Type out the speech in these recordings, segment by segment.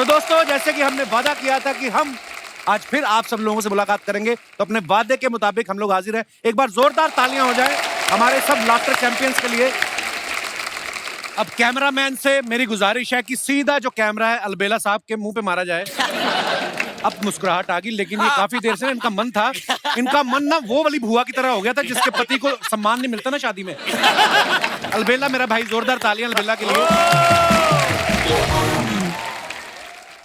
तो दोस्तों, जैसे कि हमने वादा किया था कि हम आज फिर आप सब लोगों से मुलाकात करेंगे, तो अपने वादे के मुताबिक हम लोग हाजिर हैं। एक बार जोरदार तालियां हो जाए हमारे सब लाफ्टर चैंपियंस के लिए। अब कैमरामैन से मेरी गुजारिश है कि सीधा जो कैमरा है अलबेला साहब के मुंह पे मारा जाए। अब मुस्कुराहट आ गई, लेकिन ये काफी देर से इनका मन था, इनका मन ना वो वाली बुआ की तरह हो गया था जिसके पति को सम्मान नहीं मिलता ना शादी में। अलबेला मेरा भाई, जोरदार तालियां अलबेला के लिए।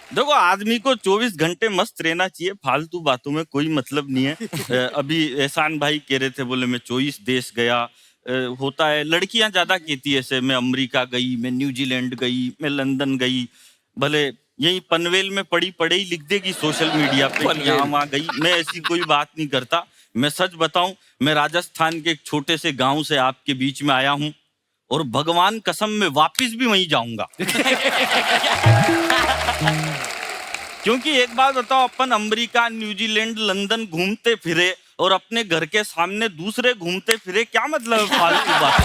देखो, आदमी को 24 घंटे मस्त रहना चाहिए, फालतू बातों में कोई मतलब नहीं है। अभी एहसान भाई कह रहे थे, बोले मैं 24 देश गया। होता है, लड़कियां ज्यादा कहती है ऐसे, मैं अमेरिका गई, मैं न्यूजीलैंड गई, मैं लंदन गई। भले यही पनवेल में पड़ी ही लिख देगी सोशल मीडिया पे यहाँ वहां गई। मैं ऐसी कोई बात नहीं करता। मैं सच बताऊं, मैं राजस्थान के एक छोटे से गांव से आपके बीच में आया हूं, और भगवान कसम मैं वापिस भी वहीं जाऊंगा। क्योंकि एक बात बताओ, अपन अमेरिका, न्यूजीलैंड, लंदन घूमते फिरे और अपने घर के सामने दूसरे घूमते फिरे, क्या मतलब है फालतू बात।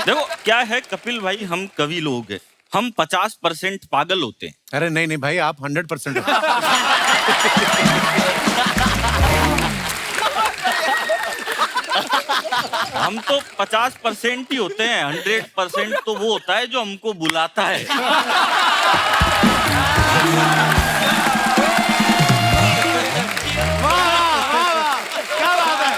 देखो क्या है कपिल भाई, हम कवि लोग हैं, हम 50% पागल होते हैं। अरे नहीं नहीं भाई, आप 100% हो। हम तो 50% ही होते हैं, 100% तो वो होता है जो हमको बुलाता है। क्या बात है।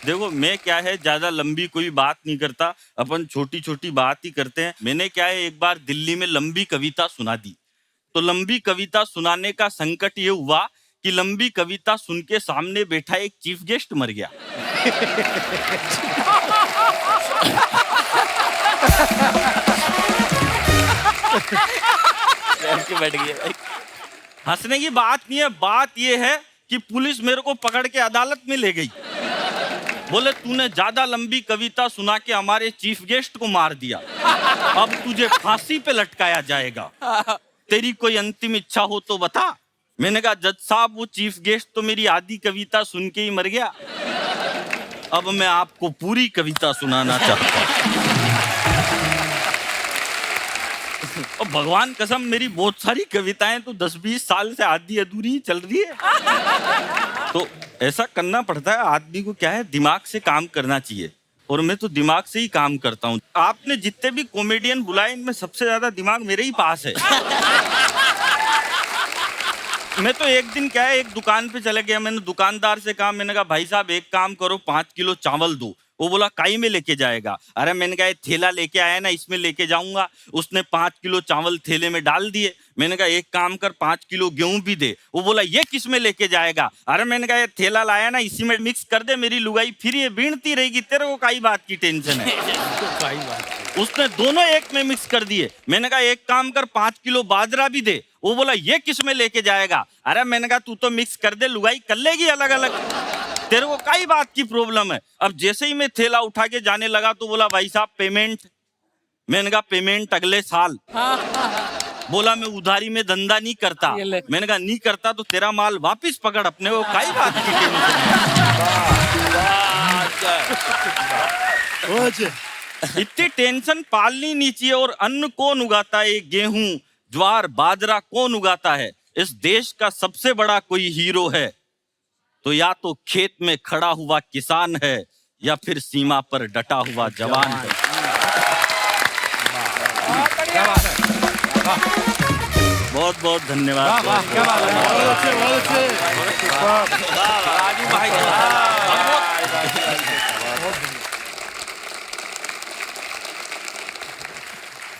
देखो, मैं क्या है, ज्यादा लंबी कोई बात नहीं करता, अपन छोटी छोटी बात ही करते हैं। मैंने क्या है, एक बार दिल्ली में लंबी कविता सुना दी। तो लंबी कविता सुनाने का संकट ये हुआ कि लंबी कविता सुन के सामने बैठा एक चीफ गेस्ट मर गया। बैठ गया। हंसने की बात नहीं है, बात ये है कि पुलिस मेरे को पकड़ के अदालत में ले गई। बोले तूने ज्यादा लंबी कविता सुना के हमारे चीफ गेस्ट को मार दिया, अब तुझे फांसी पे लटकाया जाएगा। तेरी कोई अंतिम इच्छा हो तो बता। मैंने कहा जज साहब, वो चीफ गेस्ट तो मेरी आधी कविता सुन के ही मर गया, अब मैं आपको पूरी कविता सुनाना चाहता हूँ। और भगवान कसम, मेरी बहुत सारी कविताएं तो 10-20 साल से आधी अधूरी चल रही है। तो ऐसा करना पड़ता है आदमी को, क्या है, दिमाग से काम करना चाहिए, और मैं तो दिमाग से ही काम करता हूँ। आपने जितने भी कॉमेडियन बुलाए, इनमें सबसे ज्यादा दिमाग मेरे ही पास है। मैं तो एक दिन क्या है, एक दुकान पे चले गया, मैंने दुकानदार से कहा, मैंने कहा भाई साहब एक काम करो, 5 किलो चावल दो। वो बोला काई में लेके जाएगा? अरे मैंने कहा थैला लेके आया ना, इसमें लेके जाऊंगा। उसने 5 किलो चावल थैले में डाल दिए। मैंने कहा एक काम कर, 5 किलो गेहूं भी दे। वो बोला ये किस में लेके जाएगा? अरे मैंने कहा ये थैला लाया ना, इसी में मिक्स कर दे, मेरी लुगाई फिर ये बीनती रहेगी, तेरे को काई बात की टेंशन है। उसने दोनों एक में मिक्स कर दिए। मैंने कहा एक काम कर, 5 किलो बाजरा भी दे। वो बोला ये किस में लेके जाएगा? अरे मैंने कहा तू तो मिक्स कर दे, लुगाई कर लेगी अलग अलग, तेरे को कई बात की प्रॉब्लम है। अब जैसे ही मैं थैला उठा के जाने लगा तो बोला भाई साहब पेमेंट। मैंने कहा पेमेंट अगले साल। बोला मैं उधारी में धंधा नहीं करता। मैंने कहा नहीं करता तो तेरा माल वापस पकड़, अपने को कई बात की टेंशन। इतनी टेंशन पालनी नहीं चाहिए। और अन्न कौन उगाता है? गेहूं, ज्वार, बाजरा कौन उगाता है? इस देश का सबसे बड़ा कोई हीरो है तो या तो खेत में खड़ा हुआ किसान है, या फिर सीमा पर डटा हुआ जवान है। बहुत बहुत धन्यवाद।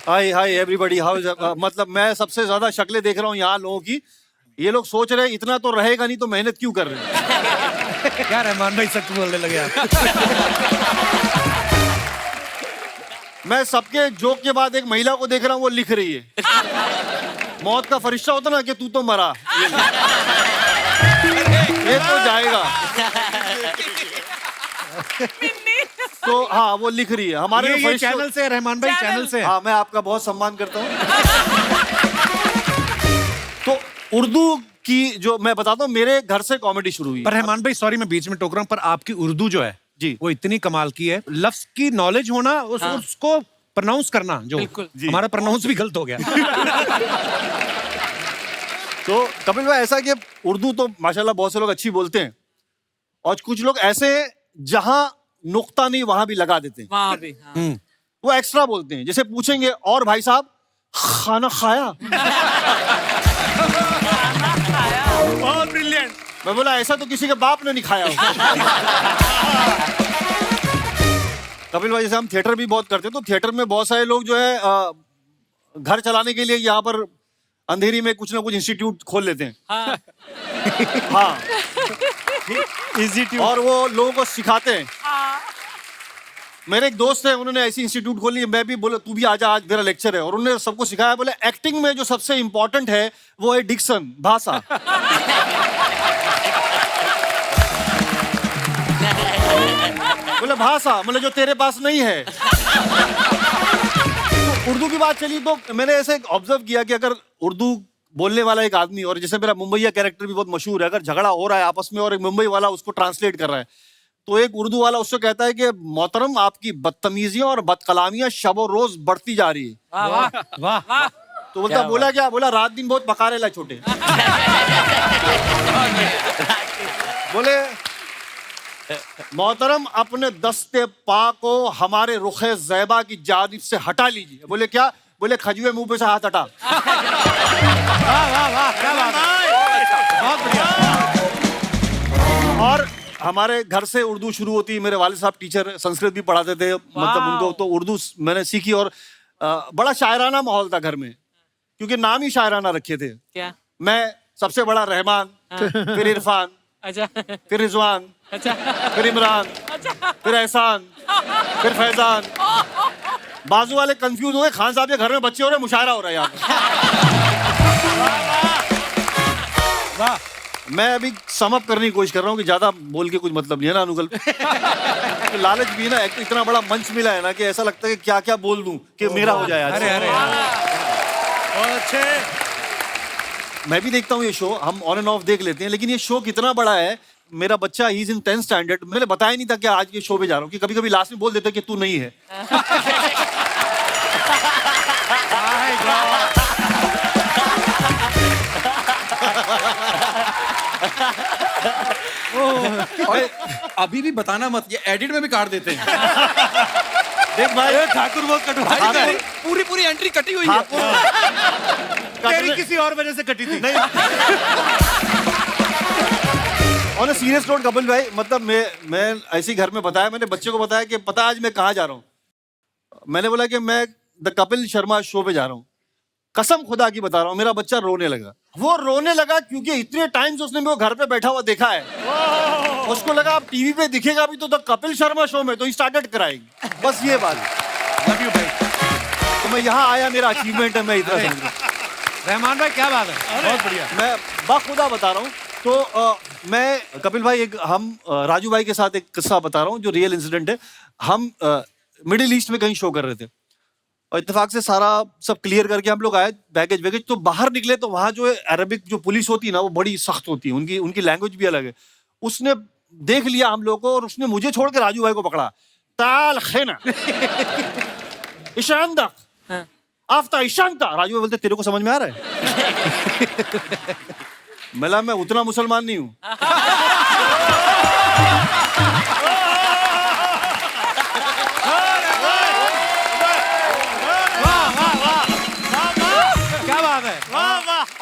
हाय हाय एवरीबॉडी, हाउ मतलब मैं सबसे ज्यादा शक्लें देख रहा हूँ यहाँ लोगों की। ये लोग सोच रहे हैं इतना तो रहेगा नहीं तो मेहनत क्यों कर रहे हैं। क्या रहमान भाई सच बोलने लगे आप। मैं सबके जोक के बाद एक महिला को देख रहा हूँ, वो लिख रही है। मौत का फरिश्ता होता ना कि तू तो मरा, ये तो जाएगा। तो हाँ, वो लिख रही है हमारे ये चैनल से, रहमान भाई चैनल से। हाँ, मैं आपका बहुत सम्मान करता हूँ। तो उर्दू की जो मैं बताता हूँ, मेरे घर से कॉमेडी शुरू हुई। पर रहमान भाई सॉरी मैं बीच में टोक रहा हूँ, पर आपकी उर्दू जो है जी। वो इतनी कमाल की है, लफ्ज की नॉलेज होना, उसको प्रोनाउंस करना, जो हमारा प्रोनाउंस भी गलत हो गया। तो कपिल भाई, ऐसा कि उर्दू तो माशाल्लाह बहुत से लोग अच्छी बोलते हैं, और कुछ लोग ऐसे हैं जहां नुक्ता नहीं वहां भी लगा देते हैं, वहाँ भी हाँ। वो एक्स्ट्रा बोलते हैं। जैसे पूछेंगे, और भाई साहब खाना खाया? बहुत ब्रिलियंट। मैं बोला ऐसा तो किसी के बाप ने नहीं खाया होगा। कपिल भाई, जैसे हम थिएटर भी बहुत करते हैं, तो थिएटर में बहुत सारे लोग जो है घर चलाने के लिए यहाँ पर अंधेरी में कुछ ना कुछ इंस्टीट्यूट खोल लेते हैं। हाँ। हाँ, और वो लोगों को सिखाते हैं। मेरे एक दोस्त है, उन्होंने ऐसी इंस्टीट्यूट खोली, मैं भी बोला तू भी आजा, आज मेरा लेक्चर है, और उन्होंने सबको सिखाया। बोले एक्टिंग में जो सबसे इंपॉर्टेंट है वो है डिक्शन, भाषा। बोले भाषा मतलब जो तेरे पास नहीं है। तो उर्दू की बात चली तो मैंने ऐसे ऑब्जर्व किया कि अगर उर्दू बोलने वाला एक आदमी, और जैसे मेरा मुंबईया कैरेक्टर भी बहुत मशहूर है, अगर झगड़ा हो रहा है आपस में और एक मुंबई वाला उसको ट्रांसलेट कर रहा है, तो एक उर्दू वाला उससे कहता है कि मोहतरम, आपकी बदतमीजियां और बदकलामियां शबो रोज बढ़ती जा रही है। वाह वाह वाह। वाह। तो बोलता बोला क्या? बोला रात दिन बहुत पका रेला छोटे। बोले मोहतरम, अपने दस्ते पा को हमारे रुखे ज़ैबा की जानिब से हटा लीजिए। बोले क्या? बोले खजुए मुंह पे से हाथ हटा। वाह वाह वाह, क्या बात है, बहुत बढ़िया। और हमारे घर से उर्दू शुरू होती है। मेरे वालिद साहब टीचर, संस्कृत भी पढ़ाते थे, मतलब उनको तो उर्दू मैंने सीखी, और बड़ा शायराना माहौल था घर में, क्योंकि नाम ही शायराना रखे थे। क्या? मैं सबसे बड़ा रहमान, फिर इरफान, अच्छा फिर रिजवान, अच्छा फिर इमरान, फिर एहसान, फिर फैजान। बाजू वाले कंफ्यूज हो गए, खान साहब के घर में बच्चे हो रहे, मुशायरा हो रहा है यहाँ पे। वाह। मैं अभी सम अप करने की कोशिश कर रहा हूँ कि ज्यादा बोल के कुछ मतलब नहीं है ना अनुकल। तो लालच भी है ना, एक तो इतना बड़ा मंच मिला है ना कि ऐसा लगता है कि क्या क्या बोल दूं कि मेरा हो जाए आज। अरे अरे, बहुत अच्छे। मैं भी देखता हूँ ये शो, हम ऑन एंड ऑफ देख लेते हैं, लेकिन ये शो कितना बड़ा है। मेरा बच्चा he is in 10th standard, मैंने बताया नहीं था कि आज ये शो पे जा रहा हूँ, कि कभी कभी लास्ट में बोल देते कि तू नहीं है। और अभी भी बताना मत, ये एडिट में भी काट देते हैं। देख भाई, ठाकुर बहुत कटु भाई भाई, पूरी पूरी एंट्री कटी हुई है। तेरी किसी और वजह से कटी थी। ऑन सीरियस नोट कपिल भाई, मतलब मैं ऐसे ही घर में बताया, मैंने बच्चे को बताया कि पता आज मैं कहाँ जा रहा हूँ। मैंने बोला कि मैं द कपिल शर्मा शो पे जा रहा हूँ। कसम खुदा की बता रहा हूँ, मेरा बच्चा रोने लगा। वो रोने लगा क्योंकि इतने टाइम से उसने मेरे को घर पे बैठा हुआ देखा है। उसको लगा अब टीवी पे दिखेगा भी तो द कपिल शर्मा शो में, तो ही स्टार्टेड कराएगी। बस ये बात है। लव यू भाई। तो मैं यहाँ आया, मेरा अचीवमेंट है, मैं इतना समझ रहा हूँ। रहमान भाई क्या बात है, बहुत बढ़िया। मैं बाखुदा बता रहा हूँ। तो मैं कपिल भाई, एक हम राजू भाई के साथ एक किस्सा बता रहा हूँ जो रियल इंसिडेंट है। हम मिडिल ईस्ट में कहीं शो कर रहे थे, और इत्तेफाक से सारा सब क्लियर करके हम लोग आए, बैगेज वैगेज, तो बाहर निकले तो वहाँ जो है अरबिक जो पुलिस होती है ना, वो बड़ी सख्त होती है, उनकी लैंग्वेज भी अलग है। उसने देख लिया हम लोग को, और उसने मुझे छोड़ के राजू भाई को पकड़ा। ताल खेना ईशानदा आफ्ता ईशानता। राजू भाई बोलते तेरे को समझ में आ रहा है? मैं उतना मुसलमान नहीं हूँ। क्या बात है।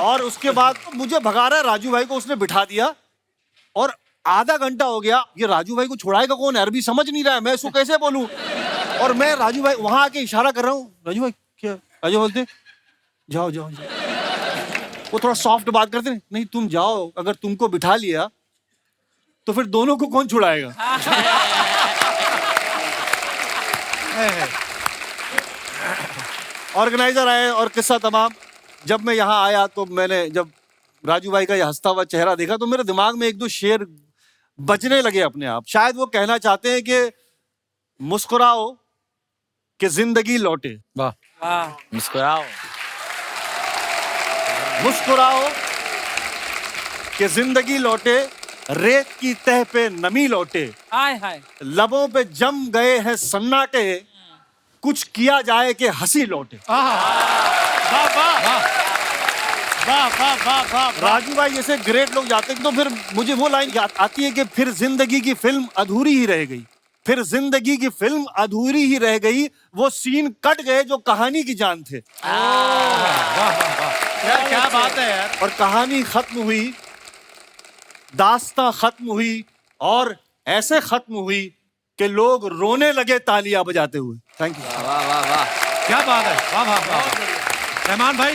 और उसके बाद मुझे भगा रहा है, राजू भाई को उसने बिठा दिया, और आधा घंटा हो गया। ये राजू भाई को छुड़ाएगा कौन? अरबी समझ नहीं रहा है, मैं इसको कैसे बोलूं? और मैं राजू भाई वहां आके इशारा कर रहा हूँ, राजू भाई क्या? राजू बोलते जाओ जाओ जाओ। वो थोड़ा सॉफ्ट बात करते हैं, नहीं तुम जाओ, अगर तुमको बिठा लिया तो फिर दोनों को कौन छुड़ाएगा? ऑर्गेनाइजर आए और किस्सा तमाम। जब मैं यहाँ आया तो मैंने जब राजू भाई का ये हंसता हुआ चेहरा देखा, तो मेरे दिमाग में एक दो शेर बजने लगे अपने आप। शायद वो कहना चाहते हैं कि मुस्कुराओ कि जिंदगी लौटे, वाह। वाह। मुस्कुराओ। मुस्कुराओ कि जिंदगी लौटे, रेत की तह पे नमी लौटे, हाय हाय लबों पे जम गए हैं सन्नाटे, कुछ किया जाए कि हंसी लौटे। वाह वाह वाह वाह वाह वाह। राजू भाई जैसे ग्रेट लोग जाते हैं तो फिर मुझे वो लाइन याद आती है कि फिर जिंदगी की फिल्म अधूरी ही रह गई, फिर जिंदगी की फिल्म अधूरी ही रह गई, वो सीन कट गए जो कहानी की जान थे। यार क्या बात है यार। और कहानी खत्म हुई, दास्तां खत्म हुई, और ऐसे खत्म हुई कि लोग रोने लगे तालियां बजाते हुए। Thank you. क्या बात है, वाह वाह वाह। रहमान भाई,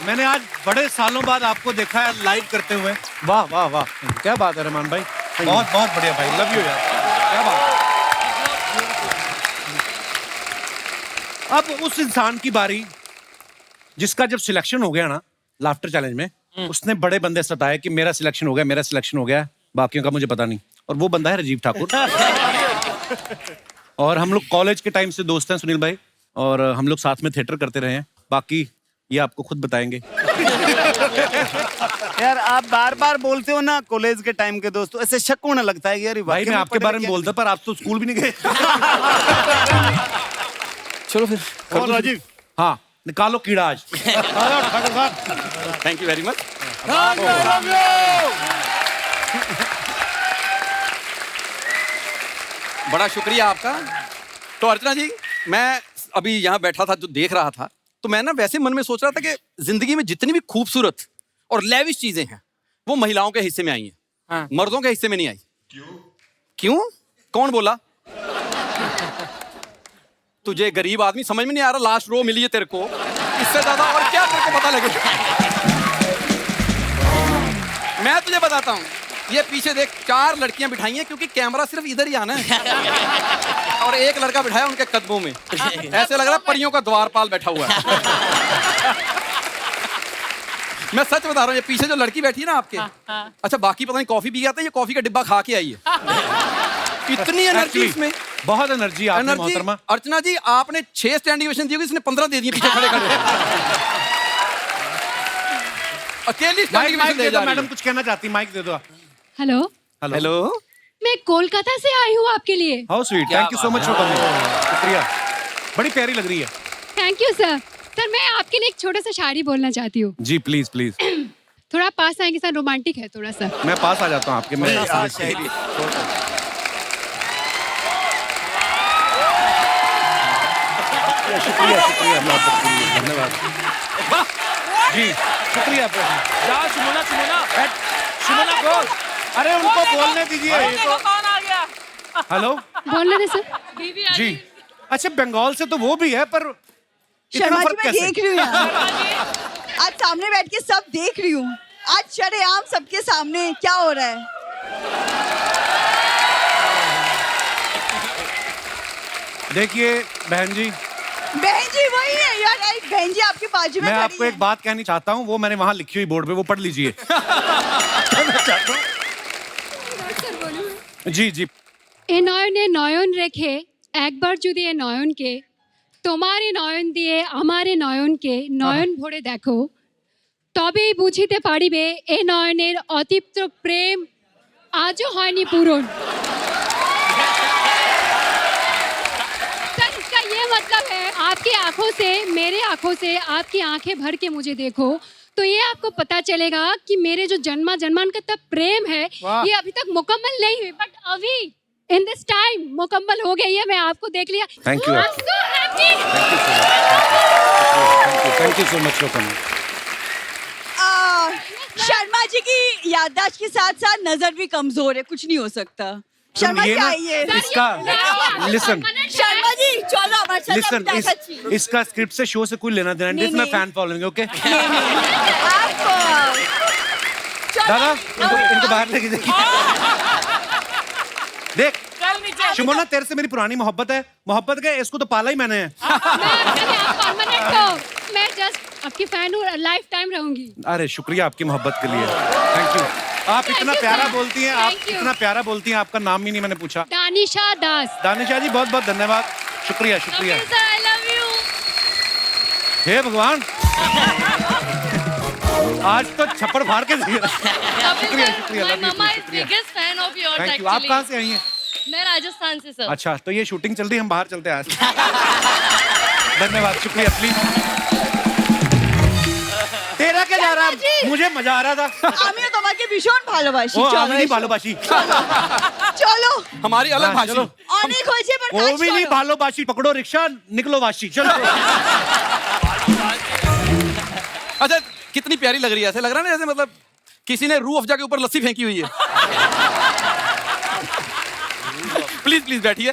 मैंने आज बड़े सालों बाद आपको देखा है लाइव करते हुए। वाह वाह वाह, क्या बात है रहमान भाई, बहुत बहुत बढ़िया भाई, लव यू यार, क्या बात है। अब उस इंसान की बारी जिसका जब सिलेक्शन हो गया ना लाफ्टर चैलेंज में, उसने बड़े बंदे सताए कि मेरा सिलेक्शन हो गया, मेरा सिलेक्शन हो गया, बाकियों का मुझे पता नहीं। और वो बंदा है राजीव ठाकुर। और हम लोग कॉलेज के टाइम से दोस्त हैं सुनील भाई, और हम लोग साथ में थिएटर करते रहे हैं। बाकी ये आपको खुद बताएंगे। यार आप बार बार बोलते हो ना कॉलेज के टाइम के दोस्तों, ऐसे शक होने लगता है कि यार भाई मैं आपके बारे में बोलता, पर आप तो स्कूल भी नहीं गए। चलो फिर और राजीव, हाँ, निकालो कीड़ा आज। Thank you very much. बड़ा शुक्रिया आपका। तो अर्चना जी, मैं अभी यहाँ बैठा था जो देख रहा था, तो मैं ना वैसे मन में सोच रहा था कि जिंदगी में जितनी भी खूबसूरत और लेविश चीजें हैं वो महिलाओं के हिस्से में आई हैं। हाँ। मर्दों के हिस्से में नहीं आई। क्यों? कौन बोला? तुझे गरीब आदमी समझ में नहीं आ रहा, लास्ट रो मिली है तेरे को, इससे ज्यादा और क्या तेरे को पता लगे? मैं तुझे बताता हूँ, ये पीछे देख 4 लड़कियां बिठाई हैं, क्योंकि कैमरा सिर्फ इधर ही आना है, और एक लड़का बिठाया उनके कदमों में। ऐसे लग रहा है परियों का द्वारपाल बैठा हुआ है। मैं सच बता रहा हूँ, ये पीछे जो लड़की बैठी है ना आपके, अच्छा बाकी पता नहीं कॉफी पी गया था, ये कॉफी का डिब्बा खा के आई है। इतनी एनर्जी इसमें, बहुत एनर्जी आपने एनर्जी। मोहतरमा। अर्चना जी, आपने 6 स्टैंडिंग ओवेशन दी होगी, इसने 15 दे दिए पीछे खड़े खड़े। अकेली माइक स्टैंडिंग माइक ओवेशन दे दे दो, जा रही मैडम है। कुछ कहना चाहती, माइक दे दो। हेलो, हेलो, मैं कोलकाता से आई हूँ आपके लिए। How sweet, thank you so much for coming. शुक्रिया, बड़ी प्यारी लग रही है। Thank you sir. सर मैं आपके लिए एक छोटा सा शायरी बोलना चाहती हूँ। जी प्लीज प्लीज। थोड़ा पास आएंगे सर, रोमांटिक है थोड़ा सा। मैं पास आ जाता हूँ आपके। मैं शुक्रिया शुक्रिया, मोहब्बत के लिए धन्यवाद जी, शुक्रिया। जा सुमना सुमना सुमना बोल, अरे उनको बोलने दीजिए। देखो कौन आ गया। हेलो बोलने दे सर। जी, अच्छा बंगाल से तो वो भी है, पर इतना शर्मा जी फर्क मैं कैसे? देख रही हूँ यार, आज सामने बैठ के सब देख रही हूँ, आज शरेआम सबके सामने क्या हो रहा है। देखिए बहन जी, बहन जी वही है यार, एक बहन जी आपके बाजू में मैं खड़ी आपको है। एक बात कहनी चाहता हूँ, वो मैंने वहां लिखी हुई बोर्ड पे, वो पढ़ लीजिए। जी जी। এ নয়নে নয়ন রেখে একবার যদি এ নয়নকে তোমারে নয়ন দিয়ে আমারে নয়নকে নয়ন ভরে দেখো, তবেই বুঝিতে পারিবে এ নয়নের অতৃপ্ত প্রেম আজও হয়নি পূরণ। सर इसका ये मतलब है, आपकी आंखों से मेरे आंखों से आपकी आंखें भर के मुझे देखो, तो ये आपको पता चलेगा कि मेरे जो जन्मांतर प्रेम है ये अभी तक मुकम्मल नहीं हुई, बट अभी इन दिस टाइम मुकम्मल हो गई है। मैं आपको देख लिया। Thank you. I'm so happy. Thank you so much for coming. Sharma ji की याददाश्त के साथ साथ नजर भी कमजोर है, कुछ नहीं हो सकता। शर्मा जी आइए। इसका लिसन शर्मा जी चलो हमारे साथ लिसन, अपनी ताकत चाहिए। इसका स्क्रिप्ट से शो से कोई लेना देना नहीं, नहीं, मैं नहीं। Fan following. ओके आप चलो। दादा, इनको बाहर लेके जाइए। देख चल नीचे। शुमोना, तेरे से मेरी पुरानी मोहब्बत है, मोहब्बत के इसको तो पाला ही मैंने है। परमानेंट हो, मैं जस्ट आपकी फैन हूँ, लाइफ टाइम रहूंगी। अरे शुक्रिया आपकी मोहब्बत के लिए, थैंक यू। आप Thank इतना you, प्यारा sir. बोलती हैं, आप Thank you. इतना प्यारा बोलती हैं, आपका नाम ही नहीं मैंने पूछा। दानिशा दास। दानिशा जी बहुत बहुत धन्यवाद, शुक्रिया शुक्रिया। Sir I love you. हे भगवान। आज तो छप्पड़ फाड़ के दिया। कपिल शुक्रिया, sir, love you, my mama is शुक्रिया। Biggest fan of yours thank you. आप एक्चुअली। कहाँ से आई हैं? मैं राजस्थान से सर। अच्छा, तो ये शूटिंग चल रही है, हम बाहर चलते हैं आज। धन्यवाद, शुक्रिया, प्लीज। तेरा क्या जा रहा है? मुझे मजा आ रहा था। আমিও তোমাকে ভীষণ ভালোবাসি ও চলো আমি नहीं এসো। ভালোবাসি। চলো हमारी अलग हाँ, भाषा। चलो। অনেক হয়েছে এবার वो কাজ भी नहीं করো। भालोबाशी, पकड़ो रिक्शा, निकलो वाशी, चलो। अच्छा, कितनी प्यारी लग रही है, ऐसे लग रहा है ना जैसे मतलब किसी ने रूह अफ़ज़ा के ऊपर लस्सी फेंकी हुई है। प्लीज प्लीज बैठिए।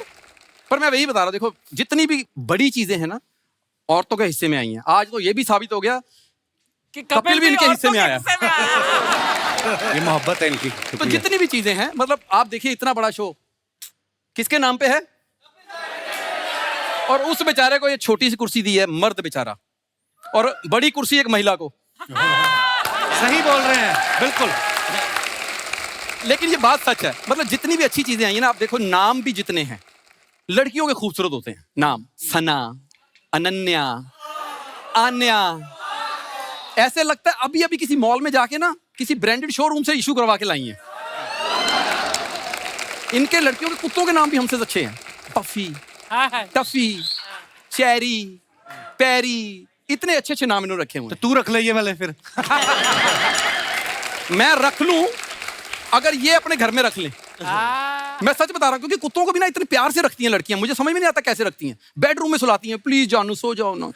पर मैं वही बता रहा हूँ, देखो जितनी भी बड़ी चीजें हैं ना औरतों के हिस्से में आई हैं। आज तो ये भी साबित हो गया कि कपिल भी इनके हिस्से में आया। ये मोहब्बत है इनकी। तो जितनी भी चीजें हैं, मतलब आप देखिए इतना बड़ा शो किसके नाम पे है, और उस बेचारे को ये छोटी सी कुर्सी दी है, मर्द बेचारा, और बड़ी कुर्सी एक महिला को। सही बोल रहे हैं, बिल्कुल। लेकिन ये बात सच है, मतलब जितनी भी अच्छी चीजें आई है ना, आप देखो नाम भी जितने हैं लड़कियों के खूबसूरत होते हैं। नाम सना, अनन्या, आन्या, ऐसे लगता है अभी अभी किसी मॉल में जाके ना किसी ब्रांडेड शोरूम से इशू करवा के लाई हैं। इनके लड़कियों के कुत्तों के नाम भी हमसे अच्छे हैं। पफी, टफी, चेरी, पैरी, इतने अच्छे अच्छे नाम इन्होंने रखे हुए तो तू रख ले ये वाले फिर। हैं। मैं रख लूं अगर ये अपने घर में रख लें। मैं सच बता रहा हूं, क्योंकि कुत्तों को भी ना इतने प्यार से रखती हैं लड़कियां, मुझे समझ में नहीं आता कैसे रखती हैं। बेडरूम में सुलाती हैं, प्लीज जानू सो जाओ ना।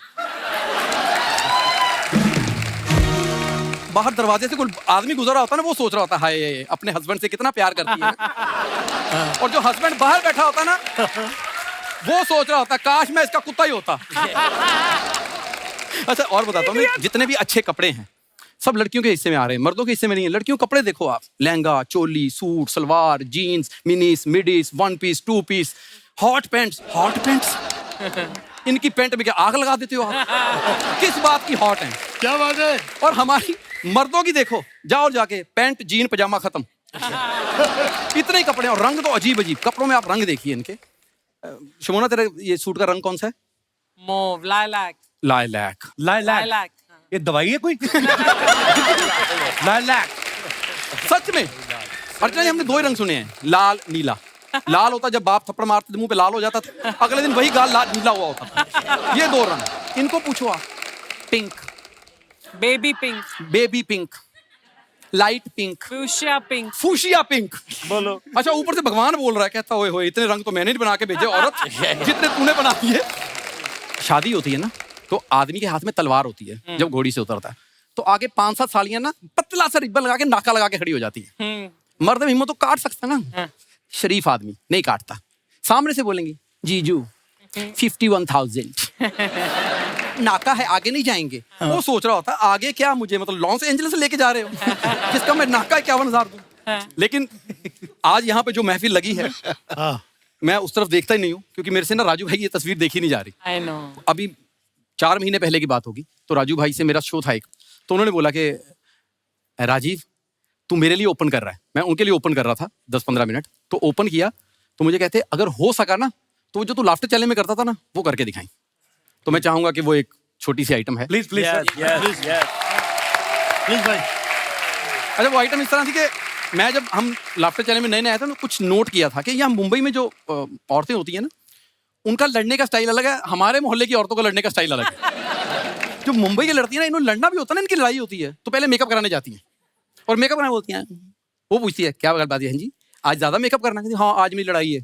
बाहर दरवाजे से कोई आदमी गुजरा होता है ना, वो सोच रहा होता है हाय अपने हस्बैंड से कितना प्यार करती है। और जो हस्बैंड बाहर बैठा होता है ना, वो सोच रहा होता है काश मैं इसका कुत्ता ही होता। अच्छा, और बताता हूँ, जितने भी अच्छे कपड़े हैं सब लड़कियों के हिस्से में आ रहे हैं, मर्दों के हिस्से में नहीं है। लड़कियों के कपड़े देखो आप, lehenga, choli, suit, salwar, jeans, minis, midis, one piece, two piece, hot pants. इनकी पैंट में क्या आग लगा देते हो आप? किस बात की हॉट है? क्या बात है? और हमारी मर्दों की देखो, जाओ जाके पैंट, जीन, पजामा खत्म। इतने ही कपड़े, और रंग तो अजीब अजीब कपड़ों में। आप रंग देखिए इनके। शमोना, तेरा ये सूट का रंग कौन सा है? Mauve, lilac. लाइलैक। लाइलैक। ये दवाई है कोई? लाइलैक। सच में अर्चना जी, हमने दो ही रंग सुने हैं, लाल, नीला। लाल होता जब बाप थप्पड़ मारते तो मुंह पे लाल हो जाता था, अगले दिन वही गाल लाल नीला हुआ होता था। ये दो रंग। इनको पूछो आप, pink, baby pink, baby pink, light pink, fuchsia pink. Fuchsia pink. बोलो। अच्छा, ऊपर से भगवान बोल रहा है, कहता ओए होए इतने रंग तो मैंने नहीं बना के भेजे औरत, जितने तूने बना दिए। शादी होती है ना, तो आदमी के हाथ में तलवार होती है जब घोड़ी से उतरता है, तो आगे 5-7 सालियां ना पतला सा रिब्बन लगा के नाका लगा के खड़ी हो जाती है। मर्द में हिम्मत तो काट सकता ना, शरीफ आदमी नहीं काटता। सामने से बोलेंगे जीजू 51,000 नाका है, आगे नहीं जाएंगे। वो सोच रहा होता आगे क्या, मुझे मतलब लॉस एंजलिस लेके जा रहे हो, जिसका मैं नाका 51,000 दूं। लेकिन आज यहाँ पे जो महफिल लगी है, मैं उस तरफ देखता ही नहीं हूँ, क्योंकि मेरे से ना राजू भाई ये तस्वीर देखी नहीं जा रही। I know. अभी 4 महीने पहले की बात होगी, तो राजू भाई से मेरा शो था एक, तो उन्होंने बोला कि राजीव तू मेरे लिए ओपन कर रहा है। मैं उनके लिए ओपन कर रहा था 10-15 मिनट, तो ओपन किया तो मुझे कहते अगर हो सका ना तो जो तू लाफ्टर चैलेंज में करता था ना वो करके दिखाई। तो मैं चाहूंगा कि वो एक छोटी सी आइटम है। प्लीज प्लीज प्लीज भाई। अच्छा, वो आइटम इस तरह थी कि मैं जब हम लाफ्टर चैलेंज में नए आया था ना, कुछ नोट किया था कि यहाँ मुंबई में जो औरतें होती हैं ना, उनका लड़ने का स्टाइल अलग है, हमारे मोहल्ले की औरतों का लड़ने का स्टाइल अलग है। जो मुंबई की लड़ती है ना, इन्होंने लड़ना भी होता है ना, इनकी लड़ाई होती है तो पहले मेकअप कराने जाती हैं, और मेकअप कराने बोलती हैं, वो पूछती है क्या बात है जी आज ज्यादा मेकअप करना है? हाँ आज मेरी लड़ाई है।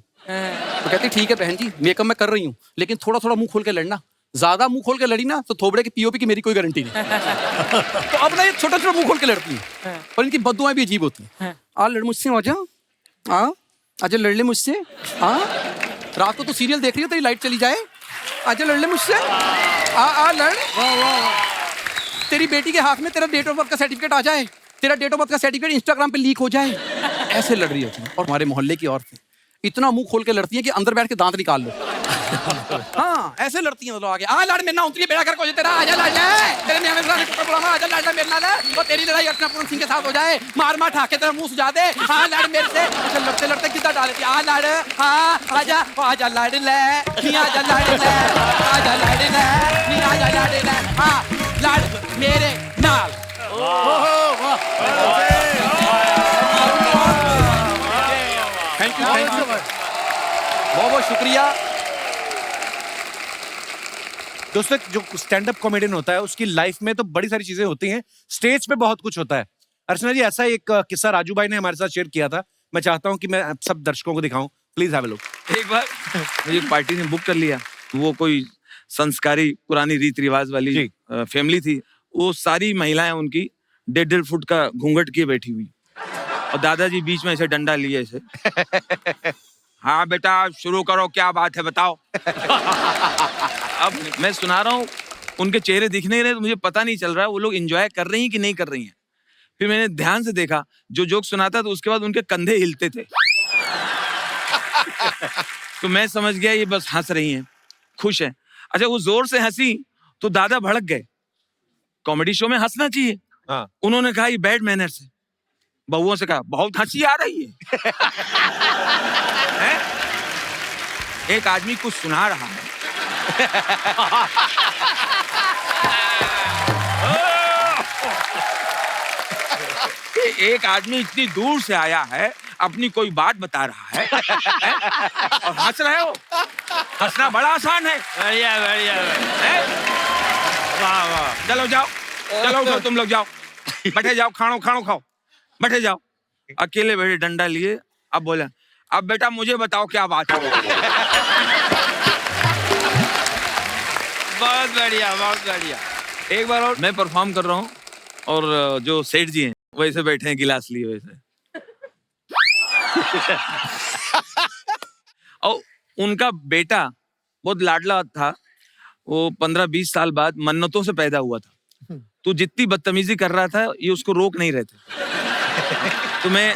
तो कहती ठीक है बहन जी, मेकअप मैं कर रही हूँ, लेकिन थोड़ा थोड़ा मुंह खोल के लड़ना, ज्यादा मुंह खोल के लड़ी ना तो थोबड़े की पीओपी की मेरी कोई गारंटी नहीं। तो अब ना ये छोटा छोटा मुंह खोल के लड़ती है, और इनकी बद्दुआएं भी अजीब होती हैं। आ लड़ मुझसे, आजा आजा लड़ ले मुझसे, रात को तो सीरियल देख रही हो तेरी लाइट चली जाए, आजा लड़ ले मुझसे, आ लड़। तेरी बेटी के हाथ में तेरा डेट ऑफ बर्थ का सर्टिफिकेट आ जाए, तेरा डेट ऑफ बर्थ का सर्टिफिकेट इंस्टाग्राम पे लीक हो जाए, ऐसे लड़ रही होती है। और हमारे मोहल्ले की औरतें इतना मुंह खोल के लड़ती है कि अंदर बैठ के दांत निकाल लो। हाँ ऐसे लड़ती हैं। मतलब आगे आ लड़ मेरे ना उतरी बेड़ा कर को तेरा आजा लड़ ले, तेरे ने हमें टुकड़ा पड़ा आजा लड़ ले मेरे नाल, तो तेरी लड़ाई अर्चना पूरन सिंह के साथ हो जाए, मार मार ठाके तेरा मुंह सुझा दे, हाँ लड़ मेरे से। अच्छा लड़ते लड़ते कितना डालती है, आ लड़, हाँ आजा आजा लड़ ले, नहीं आजा लड़ ले, आजा लड़ ले, नहीं आजा लड़ ले, हाँ लड़ मेरे नाल। शुक्रिया। दोस्तों जो स्टैंड अप कॉमेडियन होता है उसकी लाइफ में तो बड़ी सारी चीजें होती हैं, स्टेज पे बहुत कुछ होता है। अर्चना जी, ऐसा एक किस्सा राजू भाई ने हमारे साथ शेयर किया था, मैं चाहता हूं कि मैं सब दर्शकों को दिखाऊं। Please have a look. एक बार मुझे पार्टी ने बुक कर लिया, वो कोई संस्कारी पुरानी रीति रिवाज वाली फैमिली थी। वो सारी महिलाएं उनकी 1.5 फुट का घूंघट किए बैठी हुई, और दादाजी बीच में ऐसे डंडा लिए ऐसे हाँ बेटा शुरू करो, क्या बात है बताओ। अब मैं सुना रहा हूँ, उनके चेहरे दिख नहीं रहे, तो मुझे पता नहीं चल रहा है वो लोग एंजॉय कर रही हैं कि नहीं कर रही हैं। फिर मैंने ध्यान से देखा, जो जोक सुनाता तो उसके बाद उनके कंधे हिलते थे। तो मैं समझ गया ये बस हंस रही हैं, खुश हैं। अच्छा, वो जोर से हंसी तो दादा भड़क गए। कॉमेडी शो में हंसना चाहिए। हाँ। उन्होंने कहा ये बैड मैनर्स है। बहुओं से कहा बहुत हंसी आ रही है। हैं? एक आदमी कुछ सुना रहा है। एक आदमी इतनी दूर से आया है, अपनी कोई बात बता रहा है, और हंस रहे हो। हंसना बड़ा आसान है। बढ़िया बढ़िया। वाह वाह। चलो जाओ, चलो उठो, तुम लोग जाओ, बैठे जाओ, खानो खाओ, बैठे जाओ। अकेले बैठे डंडा लिए। अब बोला, अब बेटा मुझे बताओ क्या बात है। बहुत बढ़िया बहुत बढ़िया। एक बार और मैं परफॉर्म कर रहा हूँ, और जो सेठ जी हैं वैसे बैठे हैं गिलास लिए वैसे। और उनका बेटा बहुत लाडला था, वो 15-20 साल बाद मन्नतों से पैदा हुआ था। तो जितनी बदतमीजी कर रहा था ये उसको रोक नहीं रहे थे। तो मैं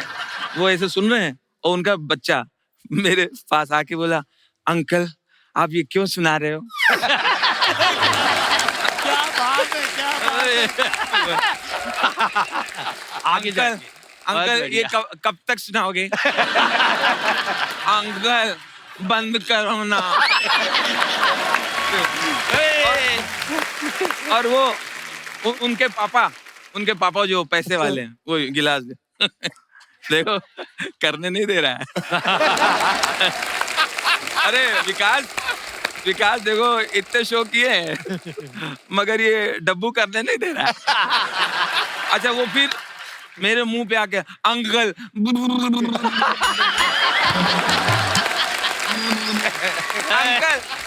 वो ऐसे सुन रहे हैं, और उनका बच्चा मेरे पास आके बोला, अंकल आप ये क्यों सुना रहे हो? क्या बात है, क्या बात है। आगे अंकल, अंकल ये कब तक सुनाओगे? अंकल बंद करो ना। और वो उनके पापा जो पैसे वाले हैं, वो गिलास देखो करने नहीं दे रहा है। अरे विकास देखो इतने शो किए हैं, मगर ये डब्बू करने नहीं दे रहा है। अच्छा, वो फिर मेरे मुंह पे आके अंकल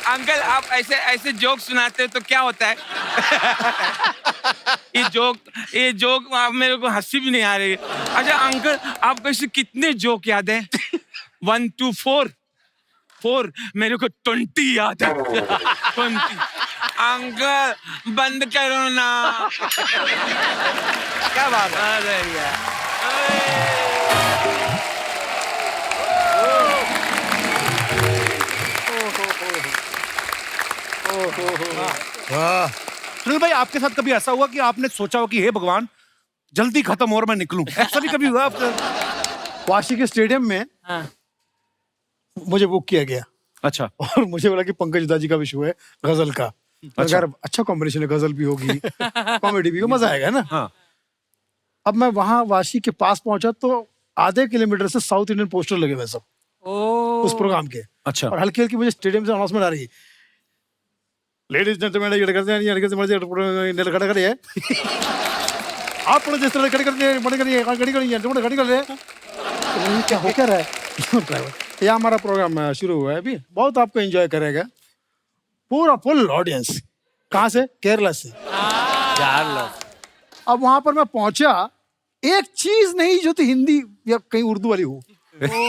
अंकल आप ऐसे जोक सुनाते हो तो क्या होता है? ये जोक आप मेरे को हंसी भी नहीं आ रही। अच्छा अंकल आपको ऐसे कितने जोक याद है? 1 to 4 मेरे को 20 याद है। 20। अंकल बंद करो ना। क्या बात है। सुनील भाई, आपके साथ कभी ऐसा हुआ कि आपने सोचा हो कि हे भगवान जल्दी खत्म हो और मैं निकलूं? ऐसा भी कभी हुआ आपका? वाशी के स्टेडियम में मुझे बुक किया गया। अच्छा। और मुझे बोला कि पंकज उधा जी का भी शो है गजल का। अच्छा। अच्छा कॉम्बिनेशन है, गजल भी होगी कॉमेडी भी होगी, मजा आएगा ना। हाँ। अब मैं वहां वाशी के पास पहुंचा तो आधे किलोमीटर से साउथ इंडियन पोस्टर लगे हुए सब उस प्रोग्राम के। अच्छा। और हल्की हल्की मुझे स्टेडियम से अनाउंसमेंट आ रही है, लेडीज जेंटलमैन ये करते हैं खड़े है आप जिस तरह खड़े करते हैं खड़ी कर रहे हैं। क्या हो क्या रहा है? यह हमारा प्रोग्राम शुरू हुआ है अभी, बहुत आपको एंजॉय करेगा, पूरा फुल ऑडियंस। कहाँ से? केरला से। अब वहां पर मैं पहुंचा, एक चीज नहीं जो थी हिंदी या कहीं उर्दू वाली हो।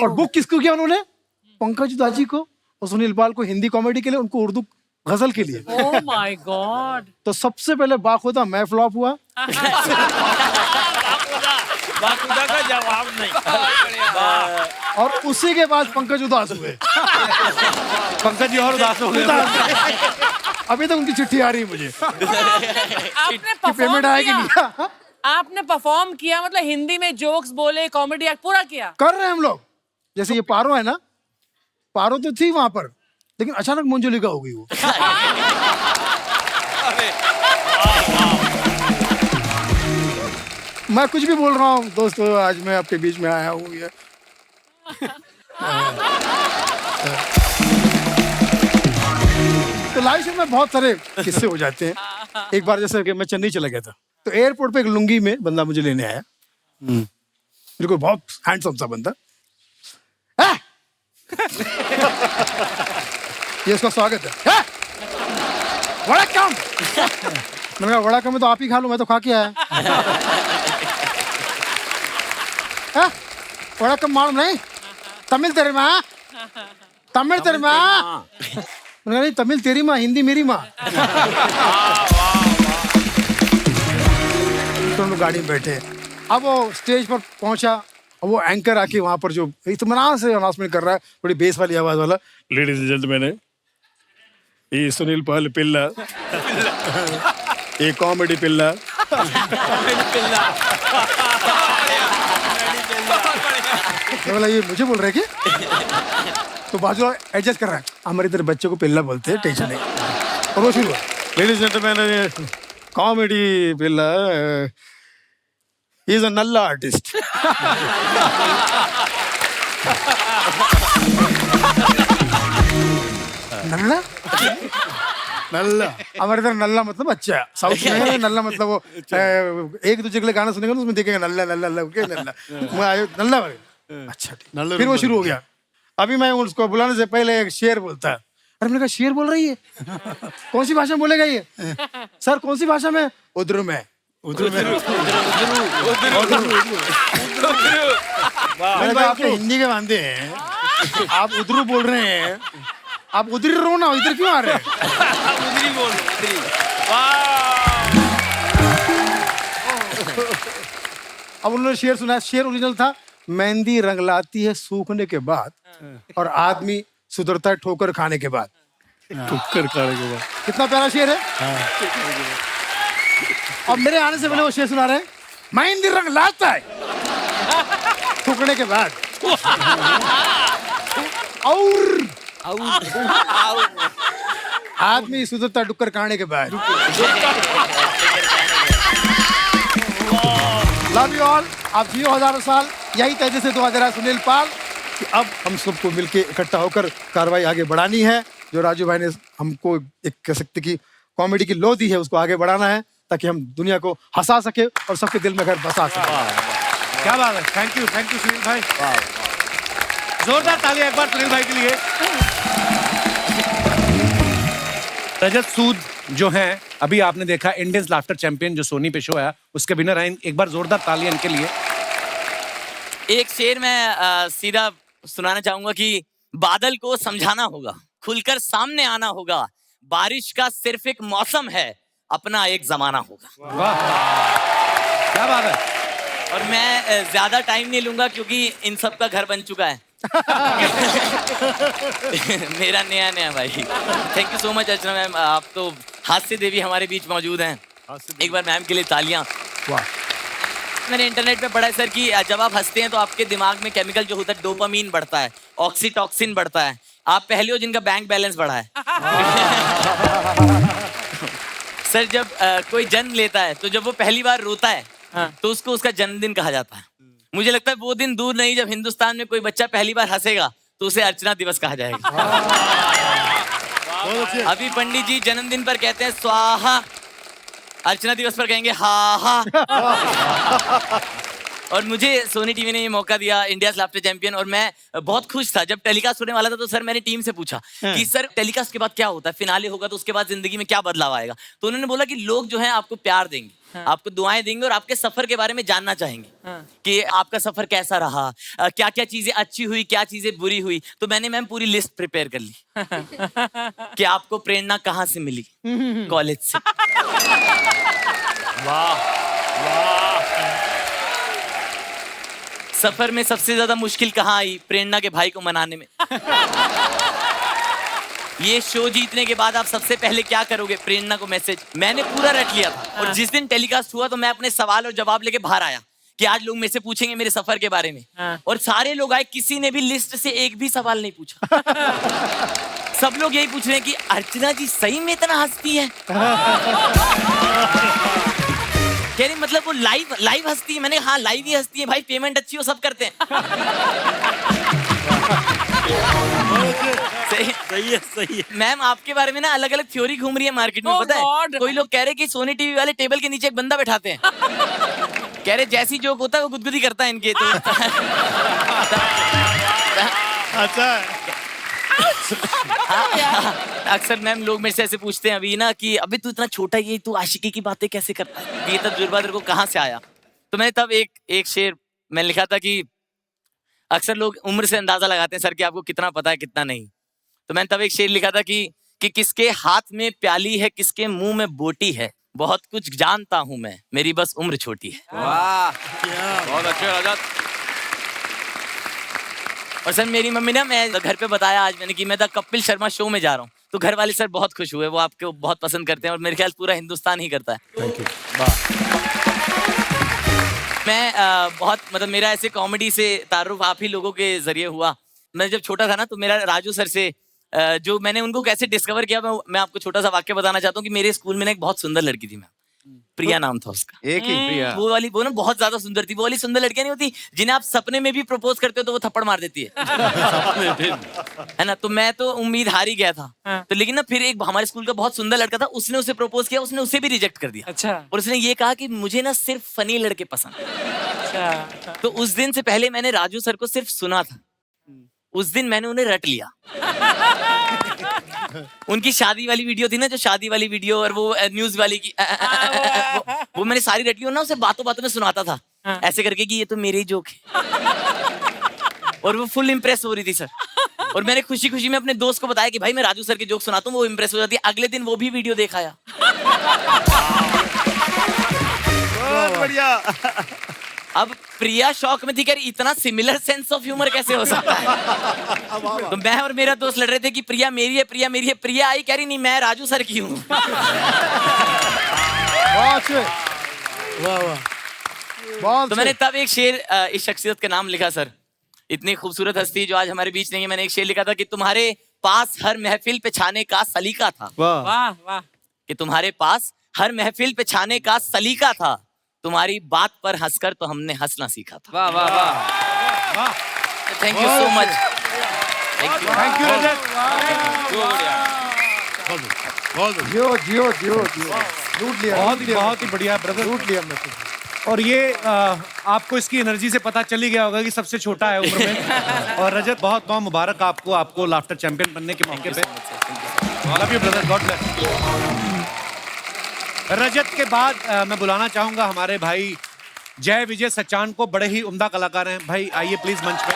और बुक किसको किया उन्होंने? पंकज उधा जी को और सुनील पाल को हिंदी कॉमेडी के लिए, उनको उर्दू गजल के लिए। Oh my God! तो सबसे पहले बाखुदा मैं फ्लॉप हुआ। बाखुदा का जवाब नहीं। और उसी के बाद पंकज उदास हुए। पंकज जी और उदास हो गए। अभी तक उनकी चिट्ठी आ रही है मुझे। आपने पेमेंट आएगी नहीं। आपने परफॉर्म किया, मतलब हिंदी में जोक्स बोले, कॉमेडी एक्ट पूरा किया। कर रहे हैं हम लोग। जैसे ये पारो है ना, पारो तो थी वहां पर, लेकिन अचानक मंजुलिका हो गई वो। मैं कुछ भी बोल रहा हूँ दोस्तों, आज मैं आपके बीच में आया हूँ। तो लाइफ में बहुत सारे किस्से हो जाते हैं। एक बार जैसे कि मैं चेन्नई चला गया था, तो एयरपोर्ट पे एक लुंगी में बंदा मुझे लेने आया, बिल्कुल बहुत हैंडसम सा बंदा। ये उसका स्वागत है। वड़कम। मैंने कहा वड़कम तो आप ही खा लो, मैं तो खा के आया। वड़कम मालूम नहीं? तमिल तेरी माँ, तमिल तेरी माँ। मैंने कहा नहीं, तमिल तेरी माँ, हिंदी मेरी माँ। तो हम लोग गाड़ी में बैठे, अब वो स्टेज पर पहुंचा, अब वो एंकर आके वहां पर जो इत्मीनान से अनाउंसमेंट कर रहा है, बड़ी बेस वाली आवाज वाला, लेडीज एंड जेंटलमैन, ये सुनील पाल पिल्ला, ये कॉमेडी पिल्ला। बोला ये मुझे बोल रहे हैं क्या? तो बाजू एडजस्ट कर रहा है, हमारे इधर बच्चे को पिल्ला बोलते हैं, टेंशन नहीं। और वो शुरू, लेडीज एंड जेंटलमैन, कॉमेडी पिल्ला, he is a Nalla artist. नल्ला? नल्ला, हमारे इधर नल्ला मतलब अच्छा, साउथ में नल्ला मतलब वो एक दूसरे के लिए गाना सुनेगा ना, उसमें देखेगा नल्ला नल्ला नल्ला नल्ला नल्ला। अच्छा ठीक, फिर वो शुरू हो गया। अभी मैं उसको बुलाने से पहले एक शेर बोलता है। अरे मैंने कहा शेर बोल रही है? कौन सी भाषा में बोलेगा ये? सर कौन सी भाषा में? उर्दू में। उर्दू में। मैंने कहा आप हिंदी के बांधे हैं, आप उर्दू बोल रहे हैं, आप उधर रहो ना, इधर क्यों आ रहे हैं? उधरी बोल, उधरी। अब उन्होंने शेर सुनाया, शेर ओरिजिनल था, मेहंदी रंग लाती है सूखने के बाद, और आदमी सुधरता है ठोकर खाने के बाद। ठोकर खाने के बाद, कितना प्यारा शेर है। अब मेरे आने से पहले वो शेर सुना रहे हैं, मेहंदी रंग लाता है ठोकने के बाद, और आदमी सुधरता डुक्कर खाने के बाद। लव यू ऑल, आप जियो हजारों साल, यही तेजी से दुआ दे रहा है सुनील पाल कि अब हम सबको मिलके इकट्ठा होकर कार्रवाई आगे बढ़ानी है। जो राजू भाई ने हमको एक कह सकते कि कॉमेडी की लो दी है, उसको आगे बढ़ाना है ताकि हम दुनिया को हंसा सके और सबके दिल में घर बसा सके। क्या बात है, थैंक यू सुनील भाई। जोरदार तालियां एक बार सुनील भाई के लिए। रजत सूद जो हैं, अभी आपने देखा इंडियंस लाफ्टर चैंपियन जो सोनी पे शो आया, उसके विनर हैं। एक बार जोरदार तालियां इनके लिए। एक शेर मैं सीधा सुनाना चाहूंगा कि बादल को समझाना होगा, खुलकर सामने आना होगा, बारिश का सिर्फ एक मौसम है, अपना एक जमाना होगा। वाह, क्या बात है। और मैं ज्यादा टाइम नहीं लूंगा क्योंकि इन सब का घर बन चुका है। मेरा नया भाई। Thank you so much Archana ma'am, आप तो हास्य देवी हमारे बीच मौजूद हैं। एक बार मैम के लिए तालियां। वाह। मैंने इंटरनेट पे पढ़ा है सर कि जब आप हंसते हैं तो आपके दिमाग में केमिकल जो होता है डोपामीन बढ़ता है, ऑक्सीटॉक्सिन बढ़ता है। आप पहले हो जिनका बैंक बैलेंस बढ़ा है। सर जब कोई जन्म लेता है तो जब वो पहली बार रोता है तो उसको उसका जन्मदिन कहा जाता है। मुझे लगता है वो दिन दूर नहीं जब हिंदुस्तान में कोई बच्चा पहली बार हंसेगा तो उसे अर्चना दिवस कहा जाएगा। अभी पंडित जी जन्मदिन पर कहते हैं स्वाहा, अर्चना दिवस पर कहेंगे हा हा। और मुझे सोनी टीवी ने ये मौका दिया, इंडियाज लाफ्टर चैंपियन, और मैं बहुत खुश था। जब टेलीकास्ट होने वाला था तो सर मैंने टीम से पूछा कि सर टेलीकास्ट के बाद क्या होता है, फिनाले होगा तो उसके बाद जिंदगी में क्या बदलाव आएगा। तो उन्होंने बोला कि लोग जो हैं आपको प्यार देंगे, आपको दुआएं देंगे और आपके सफर के बारे में जानना चाहेंगे कि आपका सफर कैसा रहा, क्या क्या चीजें अच्छी हुई, क्या चीजें बुरी हुई। तो मैंने मैम पूरी लिस्ट प्रिपेयर कर ली कि आपको प्रेरणा कहाँ से मिली, कॉलेज से। वाह वाह। सफर में सबसे ज्यादा मुश्किल कहाँ आई, प्रेरणा के भाई को मनाने में। ये शो जीतने के बाद आप सबसे पहले क्या करोगे, प्रेरणा को मैसेज। मैंने पूरा रट लिया था और जिस दिन टेलीकास्ट हुआ तो मैं अपने सवाल और जवाब लेके बाहर आया कि आज लोग मेरे से पूछेंगे मेरे सफर के बारे में। और सारे लोग आए, किसी ने भी लिस्ट से एक भी सवाल नहीं पूछा। सब लोग यही पूछ रहे हैं कि अर्चना जी सही में इतना हंसती है। कह रही मतलब वो लाइव हंसती है। मैंने हाँ लाइव ही हंसती है भाई, पेमेंट अच्छी हो सब करते हैं। सही है। मैम आपके बारे में ना अलग अलग थ्योरी घूम रही है मार्केट में, Oh पता है? God! कोई लोग कह रहे कि सोनी टीवी वाले टेबल के नीचे एक बंदा बैठाते हैं। कह रहे जैसी जोक होता है वो गुदगुदी करता है इनके तो। अच्छा अक्सर मैम लोग मेरे से ऐसे पूछते हैं अभी ना कि अभी तू इतना छोटा ही है, तू आशिकी की बातें कैसे करता है, ये तजुर्बा तेरे को कहाँ से आया? तो मैंने तब एक शेर मैंने लिखा था कि अक्सर लोग उम्र से अंदाजा लगाते हैं सर कि आपको कितना पता है कितना नहीं। तो मैंने तब एक शेर लिखा था कि किसके हाथ में प्याली है, किसके मुंह में बोटी है, बहुत कुछ जानता हूं मैं, मेरी बस उम्र छोटी है। वाह बहुत अच्छे रजत। और सर मेरी मम्मी ना, मैं घर पे बताया आज मैंने कि मैं द कपिल शर्मा शो में जा रहा हूँ, तो घर वाले सर बहुत खुश हुए, वो आपको बहुत पसंद करते हैं और मेरे ख्याल पूरा हिंदुस्तान ही करता है। Thank you. मैं बहुत मतलब मेरा ऐसे कॉमेडी से तारुफ आप ही लोगों के जरिए हुआ। मैं जब छोटा था ना तो मेरा राजू सर से जो मैंने उनको कैसे डिस्कवर किया, मैं आपको छोटा सा वाक्य बताना चाहता हूँ कि मेरे स्कूल में ना एक बहुत सुंदर लड़की थी, मैं प्रिया नाम था उसका। एक ही प्रिया। वो ना बहुत ज्यादा सुंदर थी। वो वाली सुंदर लड़कियां नहीं होती जिन्हें आप सपने में भी प्रपोज करते हो तो वो थप्पड़ मार देती है है ना। तो मैं तो उम्मीद हार ही गया था। तो लेकिन ना फिर एक हमारे स्कूल का बहुत सुंदर लड़का था, उसने उसे प्रपोज किया, उसने उसे भी रिजेक्ट कर दिया। अच्छा। और उसने ये कहा कि मुझे ना सिर्फ फनी लड़के पसंद है। अच्छा। तो उस दिन से पहले मैंने राजू सर को सिर्फ सुना था, उस दिन मैंने उन्हें रट लिया। उनकी शादी वाली वीडियो थी ना, जो शादी वाली वीडियो और वो न्यूज वाली की वो मैंने सारी रट ली और ना उसे बातों बातों में सुनाता था ऐसे करके कि ये तो मेरे ही जोक है। और वो फुल इम्प्रेस हो रही थी सर। और मैंने खुशी खुशी में अपने दोस्त को बताया कि भाई मैं राजू सर के जोक सुनाता हूँ, वो इम्प्रेस हो जाती है। अगले दिन वो भी वीडियो देख आया। बहुत बढ़िया। अब प्रिया शौक में थी कि इतना सिमिलर सेंस ऑफ ह्यूमर कैसे हो सकता है। तो मैं और मेरा दोस्त लड़ रहे थे कि प्रिया मेरी है, प्रिया मेरी है। प्रिया आई कह रही नहीं मैं राजू सर की हूँ। तो मैंने तब एक शेर इस शख्सियत के नाम लिखा सर, इतनी खूबसूरत हस्ती जो आज हमारे बीच नहीं है। मैंने एक शेर लिखा था कि तुम्हारे पास हर महफिल पे छाने का सलीका था। वाह वाह। कि तुम्हारे पास हर महफिल पे छाने का सलीका था, तुम्हारी बात पर हंसकर तो हमने हंसना सीखा था। वाह वाह वाह। Thank you so much. Thank you Rajat. जियो जियो जियो जियो लूट लिया। बहुत ही बढ़िया ब्रदर, लूट लिया मैं तो। और ये आपको इसकी एनर्जी से पता चल ही गया होगा कि सबसे छोटा है उम्र में। और रजत बहुत बहुत मुबारक आपको लाफ्टर चैंपियन बनने के मौके पे। Love you brother, God bless. Rajat के बाद मैं बुलाना चाहूंगा हमारे भाई जय विजय सचान को, बड़े ही उम्दा कलाकार हैं भाई, आइए प्लीज मंच पे।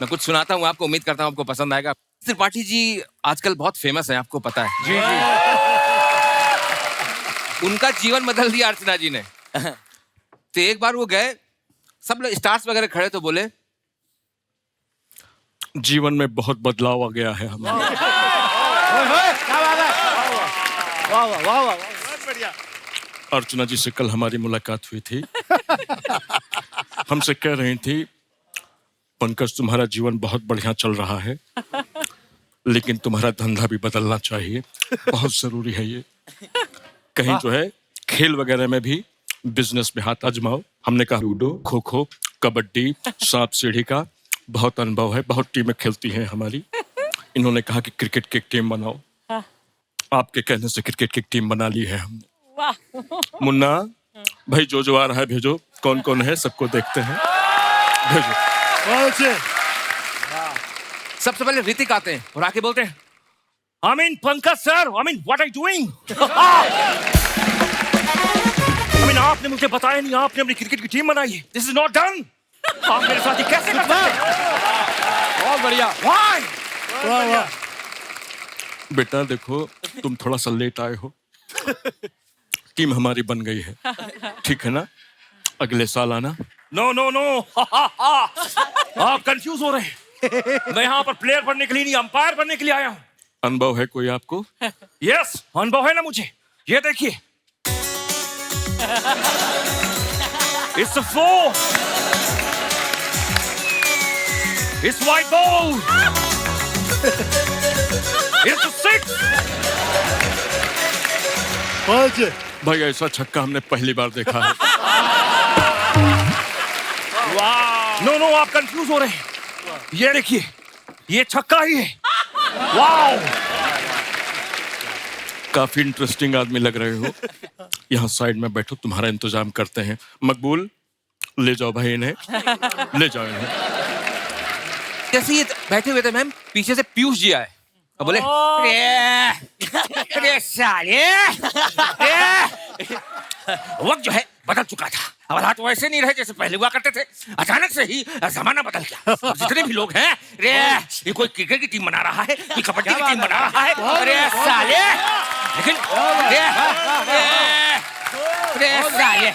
मैं कुछ सुनाता हूँ आपको, उम्मीद करता हूँ आपको पसंद आएगा। त्रिपाठी जी आजकल बहुत फेमस है, आपको पता है। जी जी। उनका जीवन बदल दिया अर्चना जी ने। तो एक बार वो गए, सब लोग स्टार्स वगैरह खड़े तो बोले जीवन में बहुत बदलाव आ गया है हमारे। वाह वाह वाह वाह। अर्चना जी से कल हमारी मुलाकात हुई थी। हमसे कह रही थी पंकज तुम्हारा जीवन बहुत बढ़िया चल रहा है, लेकिन तुम्हारा धंधा भी बदलना चाहिए, बहुत जरूरी है ये। कहीं जो है खेल वगैरह में भी बिजनेस में हाथ आजमाओ। हमने कहा लूडो, खो खो, कबड्डी, सांप सीढ़ी का बहुत अनुभव है, बहुत टीमें खेलती हैं हमारी। इन्होंने कहा कि क्रिकेट की एक टीम बनाओ। आपके कहने से क्रिकेट की एक टीम बना ली है हमने। मुन्ना भाई जो आ रहा है भेजो, कौन कौन है सबको देखते हैं, भेजो। सबसे पहले ऋतिक आते हैं और आके बोलते हैं I mean, Pankaj sir, I mean, what are you doing? I mean, आपने मुझे बताया नहीं, आपने अपनी क्रिकेट की टीम बनाई है। This is not done. आप मेरे साथ ये कैसे कर सकते हैं? बहुत बढ़िया। Why? बेटा देखो तुम थोड़ा सा लेट आए हो, टीम हमारी बन गई है, ठीक है ना? अगले साल आना। No, no, no. आप कंफ्यूज हो रहे हैं। मैं यहाँ पर प्लेयर बनने के लिए नहीं, अंपायर बनने के लिए आया हूँ। अनुभव है कोई आपको? यस, अनुभव है ना मुझे। ये देखिए, It's a 4. It's white ball. It's a 6. भाई ऐसा छक्का हमने पहली बार देखा है। Wow. नो नो, आप कंफ्यूज हो रहे हैं। ये देखिए, ये छक्का ही है। वाओ, काफी इंटरेस्टिंग आदमी लग रहे हो। यहाँ साइड में बैठो, तुम्हारा इंतजाम करते हैं। मकबूल, ले जाओ भाई इन्हें, ले जाओ इन्हें। जैसे ये बैठे हुए थे मैम, पीछे से पीयूष जी आए और बोले, अरे साले, वक्त जो है बदल चुका था। अब हालात वैसे नहीं रहे जैसे पहले हुआ करते थे। अचानक से ही जमाना बदल गया। जितने भी लोग हैं, रे ये कोई क्रिकेट की टीम बना रहा है, कोई कबड्डी की टीम बना रहा है। अरे साले, लेकिन साले,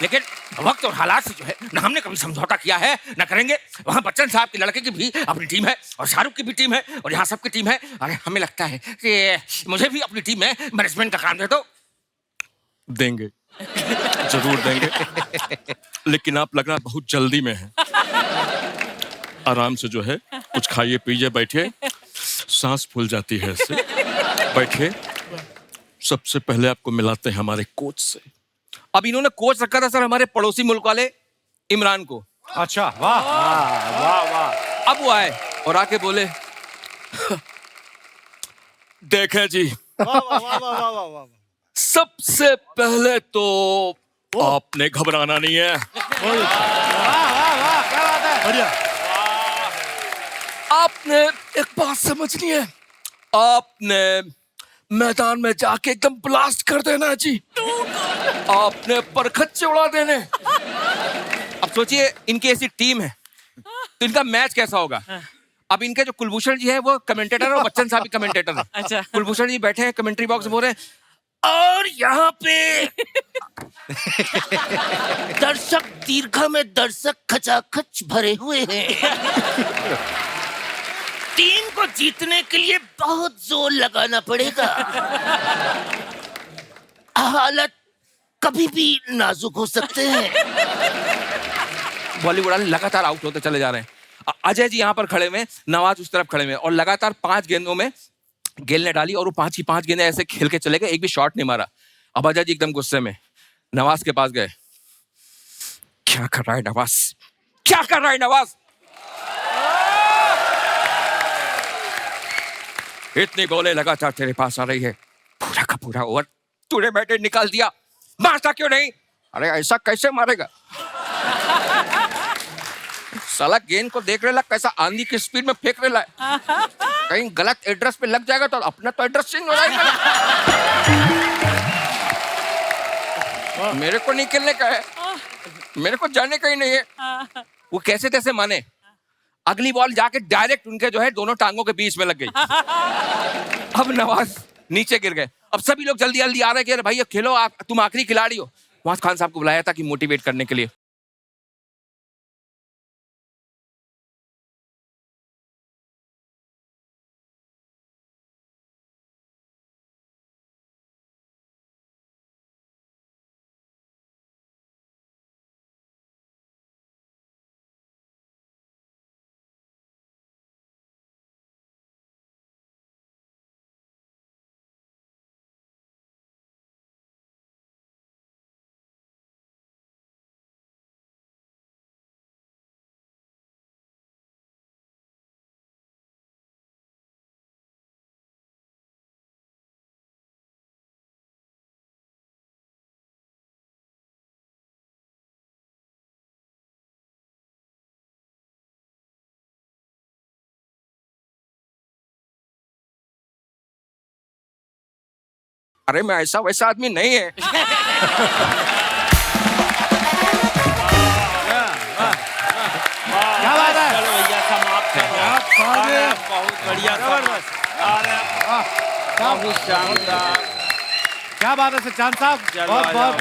लेकिन वक्त और हालात से जो है ना हमने कभी समझौता किया है ना करेंगे। वहाँ बच्चन साहब के लड़के की भी अपनी टीम है और शाहरुख की भी टीम है और यहाँ सबकी टीम है। अरे हमें लगता है कि मुझे भी अपनी टीम में मैनेजमेंट का काम दे दो। देंगे, जरूर देंगे, लेकिन आप लग रहा बहुत जल्दी में हैं। आराम से जो है कुछ खाइए पीजिए, बैठिए, सांस फूल जाती है इससे। बैठिए। सबसे पहले आपको मिलाते हैं हमारे कोच से। अब इन्होंने कोच रखा था सर हमारे पड़ोसी मुल्क वाले इमरान को। अच्छा, वाह वाह वाह। अब वो आए और आके बोले, देखें जी, वाह वाह वाह वाह वाह वाह। सबसे पहले तो आपने घबराना नहीं है। बढ़िया। आपने एक बात समझनी है, आपने मैदान में जाके एकदम ब्लास्ट कर देना है जी। आपने परखच्चे उड़ा देने। अब सोचिए इनकी ऐसी टीम है तो इनका मैच कैसा होगा। अब इनके जो कुलभूषण जी है वो कमेंटेटर है और बच्चन साहब भी कमेंटेटर है। अच्छा। कुलभूषण जी बैठे हैं कमेंट्री बॉक्स में बोल रहे हैं, और यहाँ पे दर्शक दीर्घा में दर्शक खचाखच भरे हुए हैं। टीम को जीतने के लिए बहुत जोर लगाना पड़ेगा। हालत कभी भी नाजुक हो सकते हैं। बॉलीवुड वाले लगातार आउट होते चले जा रहे हैं। अजय जी यहाँ पर खड़े हुए, नवाज उस तरफ खड़े हुए और लगातार 5 गेंदों में गेल ने डाली और वो 5 की 5 गेंदें ऐसे खेल के चले गए, एक भी शॉट नहीं मारा। अब अजय जी एकदम गुस्से में नवाज के पास गए। क्या कर रहा है नवाज, क्या कर रहा है नवाज? इतनी बॉलें लगातार तेरे पास आ रही है, पूरा का पूरा ओवर तूने बैटर निकाल दिया, मारता क्यों नहीं? अरे ऐसा कैसे मारेगा? साला गेंद को देख रहा कैसा आंधी की स्पीड में फेंक रहा है, कहीं गलत एड्रेस पे लग जाएगा तो अपना तो एड्रेस चेंज हो जाएगा। मेरे को नहीं खेलने का है, मेरे को जाने का ही नहीं है। वो कैसे तैसे माने, अगली बॉल जाके डायरेक्ट उनके जो है दोनों टांगों के बीच में लग गई। अब नवाज नीचे गिर गए। अब सभी लोग जल्दी जल्दी आ रहे हैं कि भाई खेलो, आप तुम आखिरी खिलाड़ी हो। नवाज खान साहब को बुलाया था कि मोटिवेट करने के लिए। अरे मैं ऐसा वैसा आदमी नहीं है। क्या बात है, चलो भैया समाप्त कर दो। बहुत बढ़िया, बहुत शानदार। क्या बात है सच्चान साहब, बहुत बहुत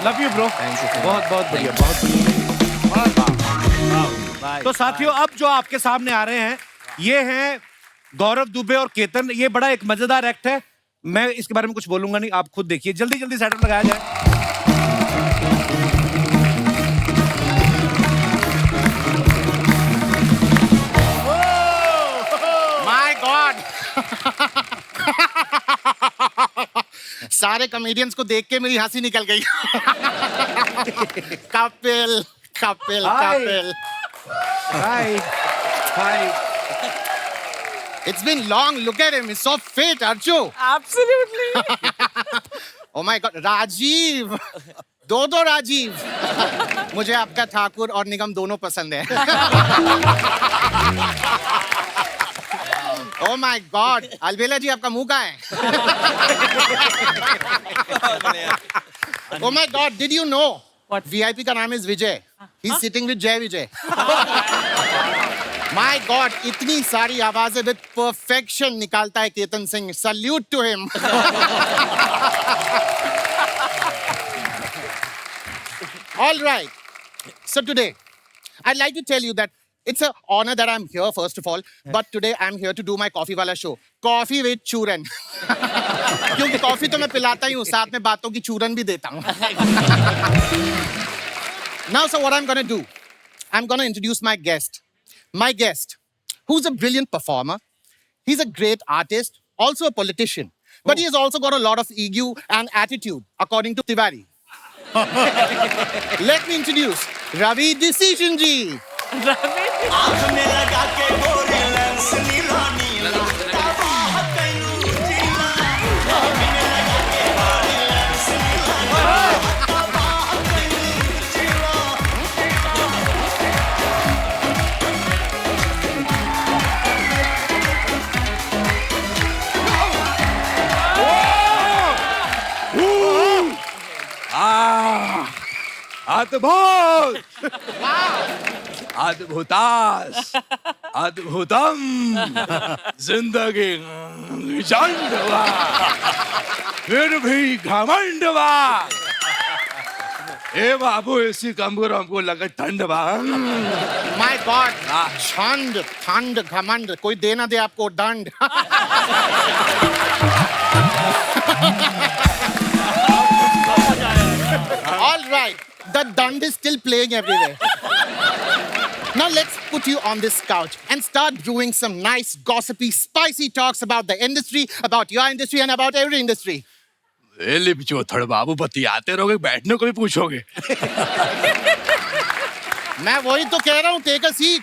लव यू ब्रो, बहुत बहुत बढ़िया, बहुत बढ़िया। तो साथियों अब जो आपके सामने आ रहे हैं ये हैं गौरव दुबे और केतन। ये बड़ा एक मजेदार एक्ट है, मैं इसके बारे में कुछ बोलूंगा नहीं, आप खुद देखिए। जल्दी जल्दी सेटअप लगाया जाए। माय गॉड, सारे कॉमेडियंस को देख के मेरी हंसी निकल गई। Kapil Kapil Kapil. Hi. It's been long. Look at him. He's so fit, Arju. Absolutely. Oh my God. Rajiv. दो राजीव। मुझे आपका ठाकुर और निगम दोनों पसंद है। Oh my God. अलबेला जी आपका मुंह कहाँ है? Oh my God. Did you know? What? VIP का नाम is Vijay. He's sitting with Jay Vijay. My God, इतनी सारी आवाजें with perfection निकालता है Ketan Singh. Salute to him. All right. So today, I'd like to tell you that it's an honor that I'm here, first of all. But today I'm here to do my coffee wala show. Coffee with चूरन. क्योंकि coffee तो मैं पिलाता ही हूँ, साथ में बातों की चूरन भी देता हूँ. Now, so what I'm going to do, I'm going to introduce my guest. My guest, who's a brilliant performer. He's a great artist, also a politician. But he has also got a lot of ego and attitude, according to Tiwari. Let me introduce Ravi Decision Ji. अद्भुत अद्भुतास अद्भुतम जिंदगी झंडवा फिर भी घमंडवा ए बाबू इसी कमर हमको लगा ठंडवा My God, ठंड ठंड घमंड कोई दे ना दे आपको दंड. All right, the dund is still playing everywhere. Now let's put you on this couch and start brewing some nice, gossipy, spicy talks about the industry, about your industry, and about every industry. थोड़ा बाबू बतियाते रहोगे, बैठने को भी पूछोगे. मैं वही तो कह रहा हूँ, take a seat.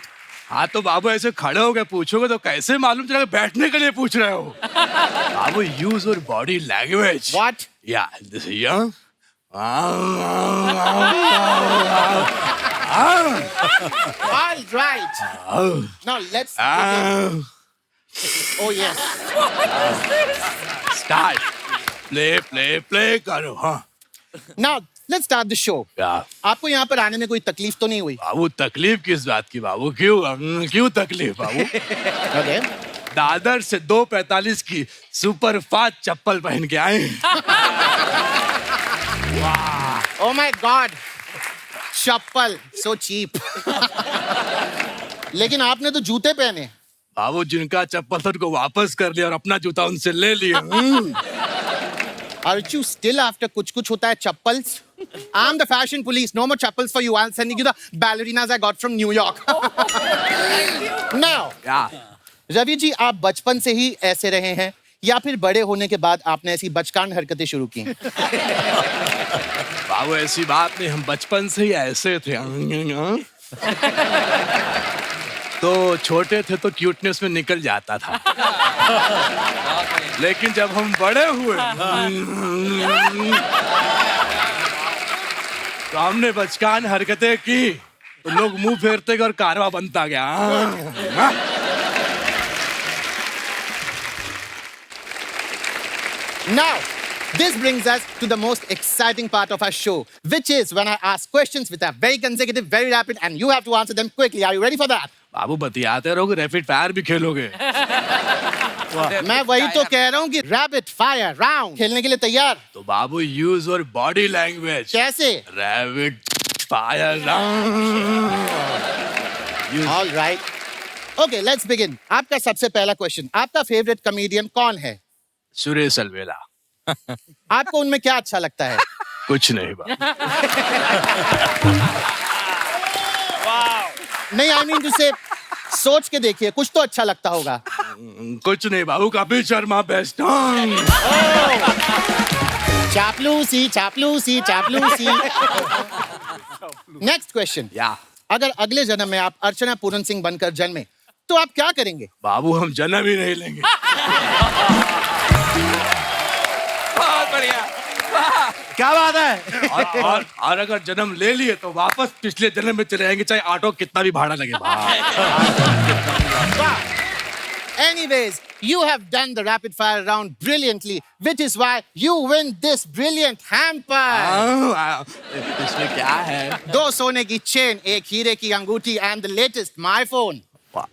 हाँ तो बाबू ऐसे खड़े हो गए पूछोगे तो कैसे मालूम चलेगा बैठने के लिए पूछ रहे हो. बाबू use your body language. What? Yeah, this yeah. All right. Now let's begin. Oh yes. Start. Play करो हाँ. Now let's start the show. आपको यहाँ पर आने में कोई तकलीफ तो नहीं हुई? बाबू तकलीफ किस बात की बाबू क्यों तकलीफ बाबू? Okay. दादर से 2:45 की सुपर फास्ट चप्पल पहन के आए. Oh my God. Chappal so cheap. लेकिन आपने तो जूते पहने. बाबू जिनका चप्पल था उनको वापस कर लिया और अपना जूता उनसे ले लिया. Aren't you still after कुछ होता है chappals? I'm the fashion police. No more chappals for you. I'm sending you the ballerinas I got from New York. Now, Ravi ji आप बचपन से ही ऐसे रहे हैं या फिर बड़े होने के बाद आपने ऐसी बचकान हरकतें शुरू की? बाबू ऐसी बात नहीं, हम बचपन से ही ऐसे थे. तो छोटे थे तो क्यूटनेस में निकल जाता था. लेकिन जब हम बड़े हुए तो हमने बचकान हरकतें की तो लोग मुंह फेरते गए और कारवा बनता गया. Now, this brings us to the most exciting part of our show, which is when I ask questions which are very consecutive, very rapid, and you have to answer them quickly. Are you ready for that? बाबू बतियाते रहोगे, rapid fire भी खेलोगे. मैं वही तो कह रहा हूँ कि रैपिड फायर राउंड खेलने के लिए तैयार? तो बाबू यूज और बॉडी लैंग्वेज. कैसे? Rapid fire round. All right. Okay, let's begin. आपका सबसे पहला क्वेश्चन, आपका फेवरेट कॉमेडियन कौन है? सुरेश अलवेला. आपको उनमें क्या अच्छा लगता है? कुछ नहीं बाबू. नहीं, I mean to say, सोच के देखिए, कुछ तो अच्छा लगता होगा. कुछ नहीं बाबू, कपिल शर्मा बेस्ट. चापलूसी चापलूसी चापलूसी। Next question. अगर अगले जन्म में आप अर्चना पूरन सिंह बनकर जन्मे तो आप क्या करेंगे? बाबू हम जन्म ही नहीं लेंगे। बहुत बढ़िया। क्या बात है। और अगर जन्म ले लिए तो वापस पिछले जन्म में चले जाएंगे, चाहे ऑटो कितना भी भाड़ा लगे। Anyways, you have done the rapid fire round brilliantly, which is why you win this brilliant hamper. इसमें क्या है? 2 सोने की चेन, 1 हीरे की अंगूठी and the latest my phone.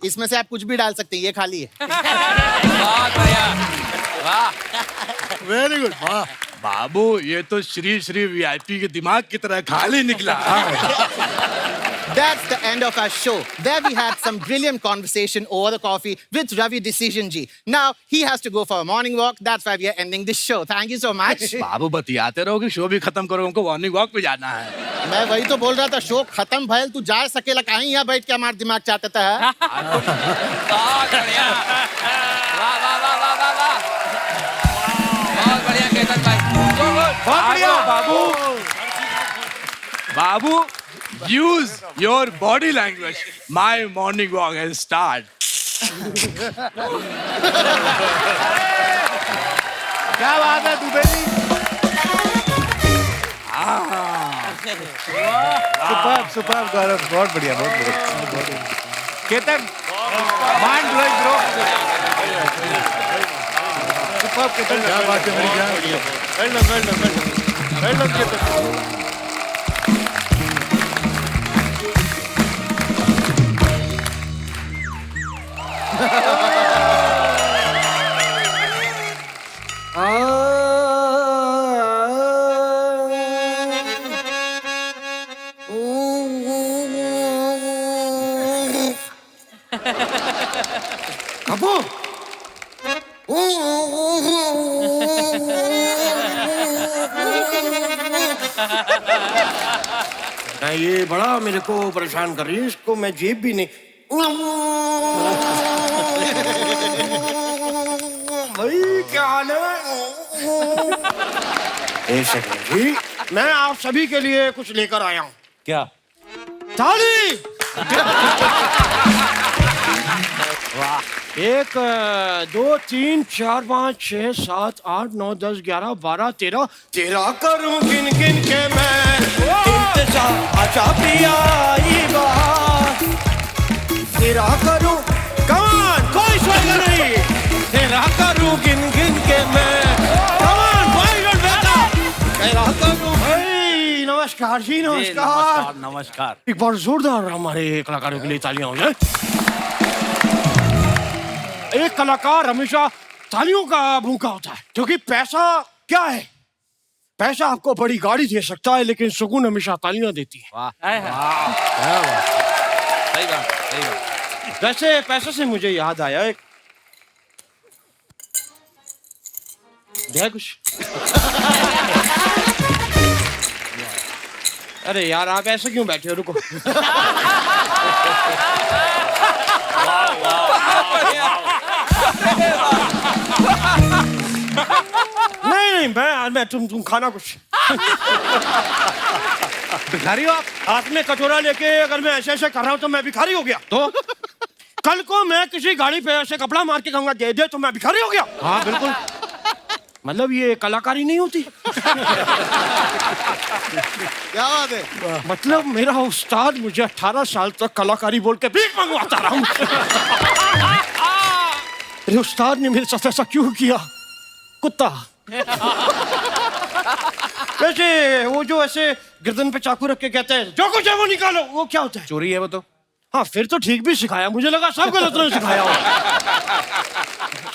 इसमें से आप कुछ भी डाल सकते हैं, ये खाली है। बहुत बढ़िया। वाह। Very good. वाह बाबू, ये तो श्री श्री वीआईपी के दिमाग की तरह खाली निकला। That's the end of our show. There we had some brilliant conversation over the coffee with Ravi Decision ji. Now he has to go for a morning walk. That's why we are ending this show. Thank you so much. बाबू बतियाते रहो कि show भी खत्म करो, हमको morning walk पे जाना है। मैं वही तो बोल रहा था, शो खत्म भइल, तू जा सकेला कहीं यहाँ बैठ के हमारा दिमाग चाहता था। बहुत बढ़िया। वाह वाह वाह वाह वाह वाह। बहुत बढ़िया केतन भाई। बहुत बढ़िया बाबू। बाबू, use your body language. My morning walk has started. क्या बात है दुबे जी। सुपर गौरव, बहुत बढ़िया बहुत बढ़िया। Ketan mind blowing bro. Super Ketan, क्या बात है मेरी जान। Well done Ketan. ये बड़ा मेरे को परेशान कर रही है, इसको मैं जेब भी नहीं। भाई क्या हाल है? एक सेकंड जी, मैं आप सभी के लिए कुछ लेकर आया हूँ। क्या? ताली। वाह। 1 2 3 4 5 6 7 8 9 10 11 12 13 13 करूं गिन गिन के मैं इंतजार, आजा पिया ये बात तेरा करूं। कमान कोई स्वर्ग नहीं, तेरा करूं गिन गिन के मैं। कमान भाई बेटा, तेरा करूं। भाई नमस्कार जी, नमस्कार। नमस्कार। एक बार जोरदार हमारे कलाकारों के लिए तालियां हो जाए। एक कलाकार हमेशा तालियों का भूखा होता है, क्योंकि पैसा क्या है? पैसा आपको बड़ी गाड़ी दे सकता है, लेकिन सुकून हमेशा तालियां देती है। वाह। सही बात, सही बात। वैसे पैसे से मुझे याद आया, एक है कुछ। अरे यार आप ऐसे क्यों बैठे हो, रुको। नहीं मैं तुम खाना कुछ। भिखारी हो आप? हाथ में कटोरा लेके अगर मैं ऐसे ऐसे कर रहा हूँ तो मैं भिखारी हो गया? तो कल को मैं किसी गाड़ी पे ऐसे कपड़ा मार के कहूंगा दे दे, तो मैं भिखारी हो गया? हाँ बिल्कुल। मतलब ये कलाकारी नहीं होती। क्या बात है? मतलब मेरा उस्ताद मुझे 18 साल तक कलाकारी बोल के भीख मंगवाता रहा। मेरे उस्ताद ने मेरे साथ ऐसा क्यों किया? कुत्ता। वैसे वो जो ऐसे गर्दन पे चाकू रख के कहते हैं जो कुछ है वो निकालो, वो क्या होता है? चोरी है वो तो। हाँ फिर तो ठीक भी सिखाया, मुझे लगा सब गलत नहीं सिखाया हो।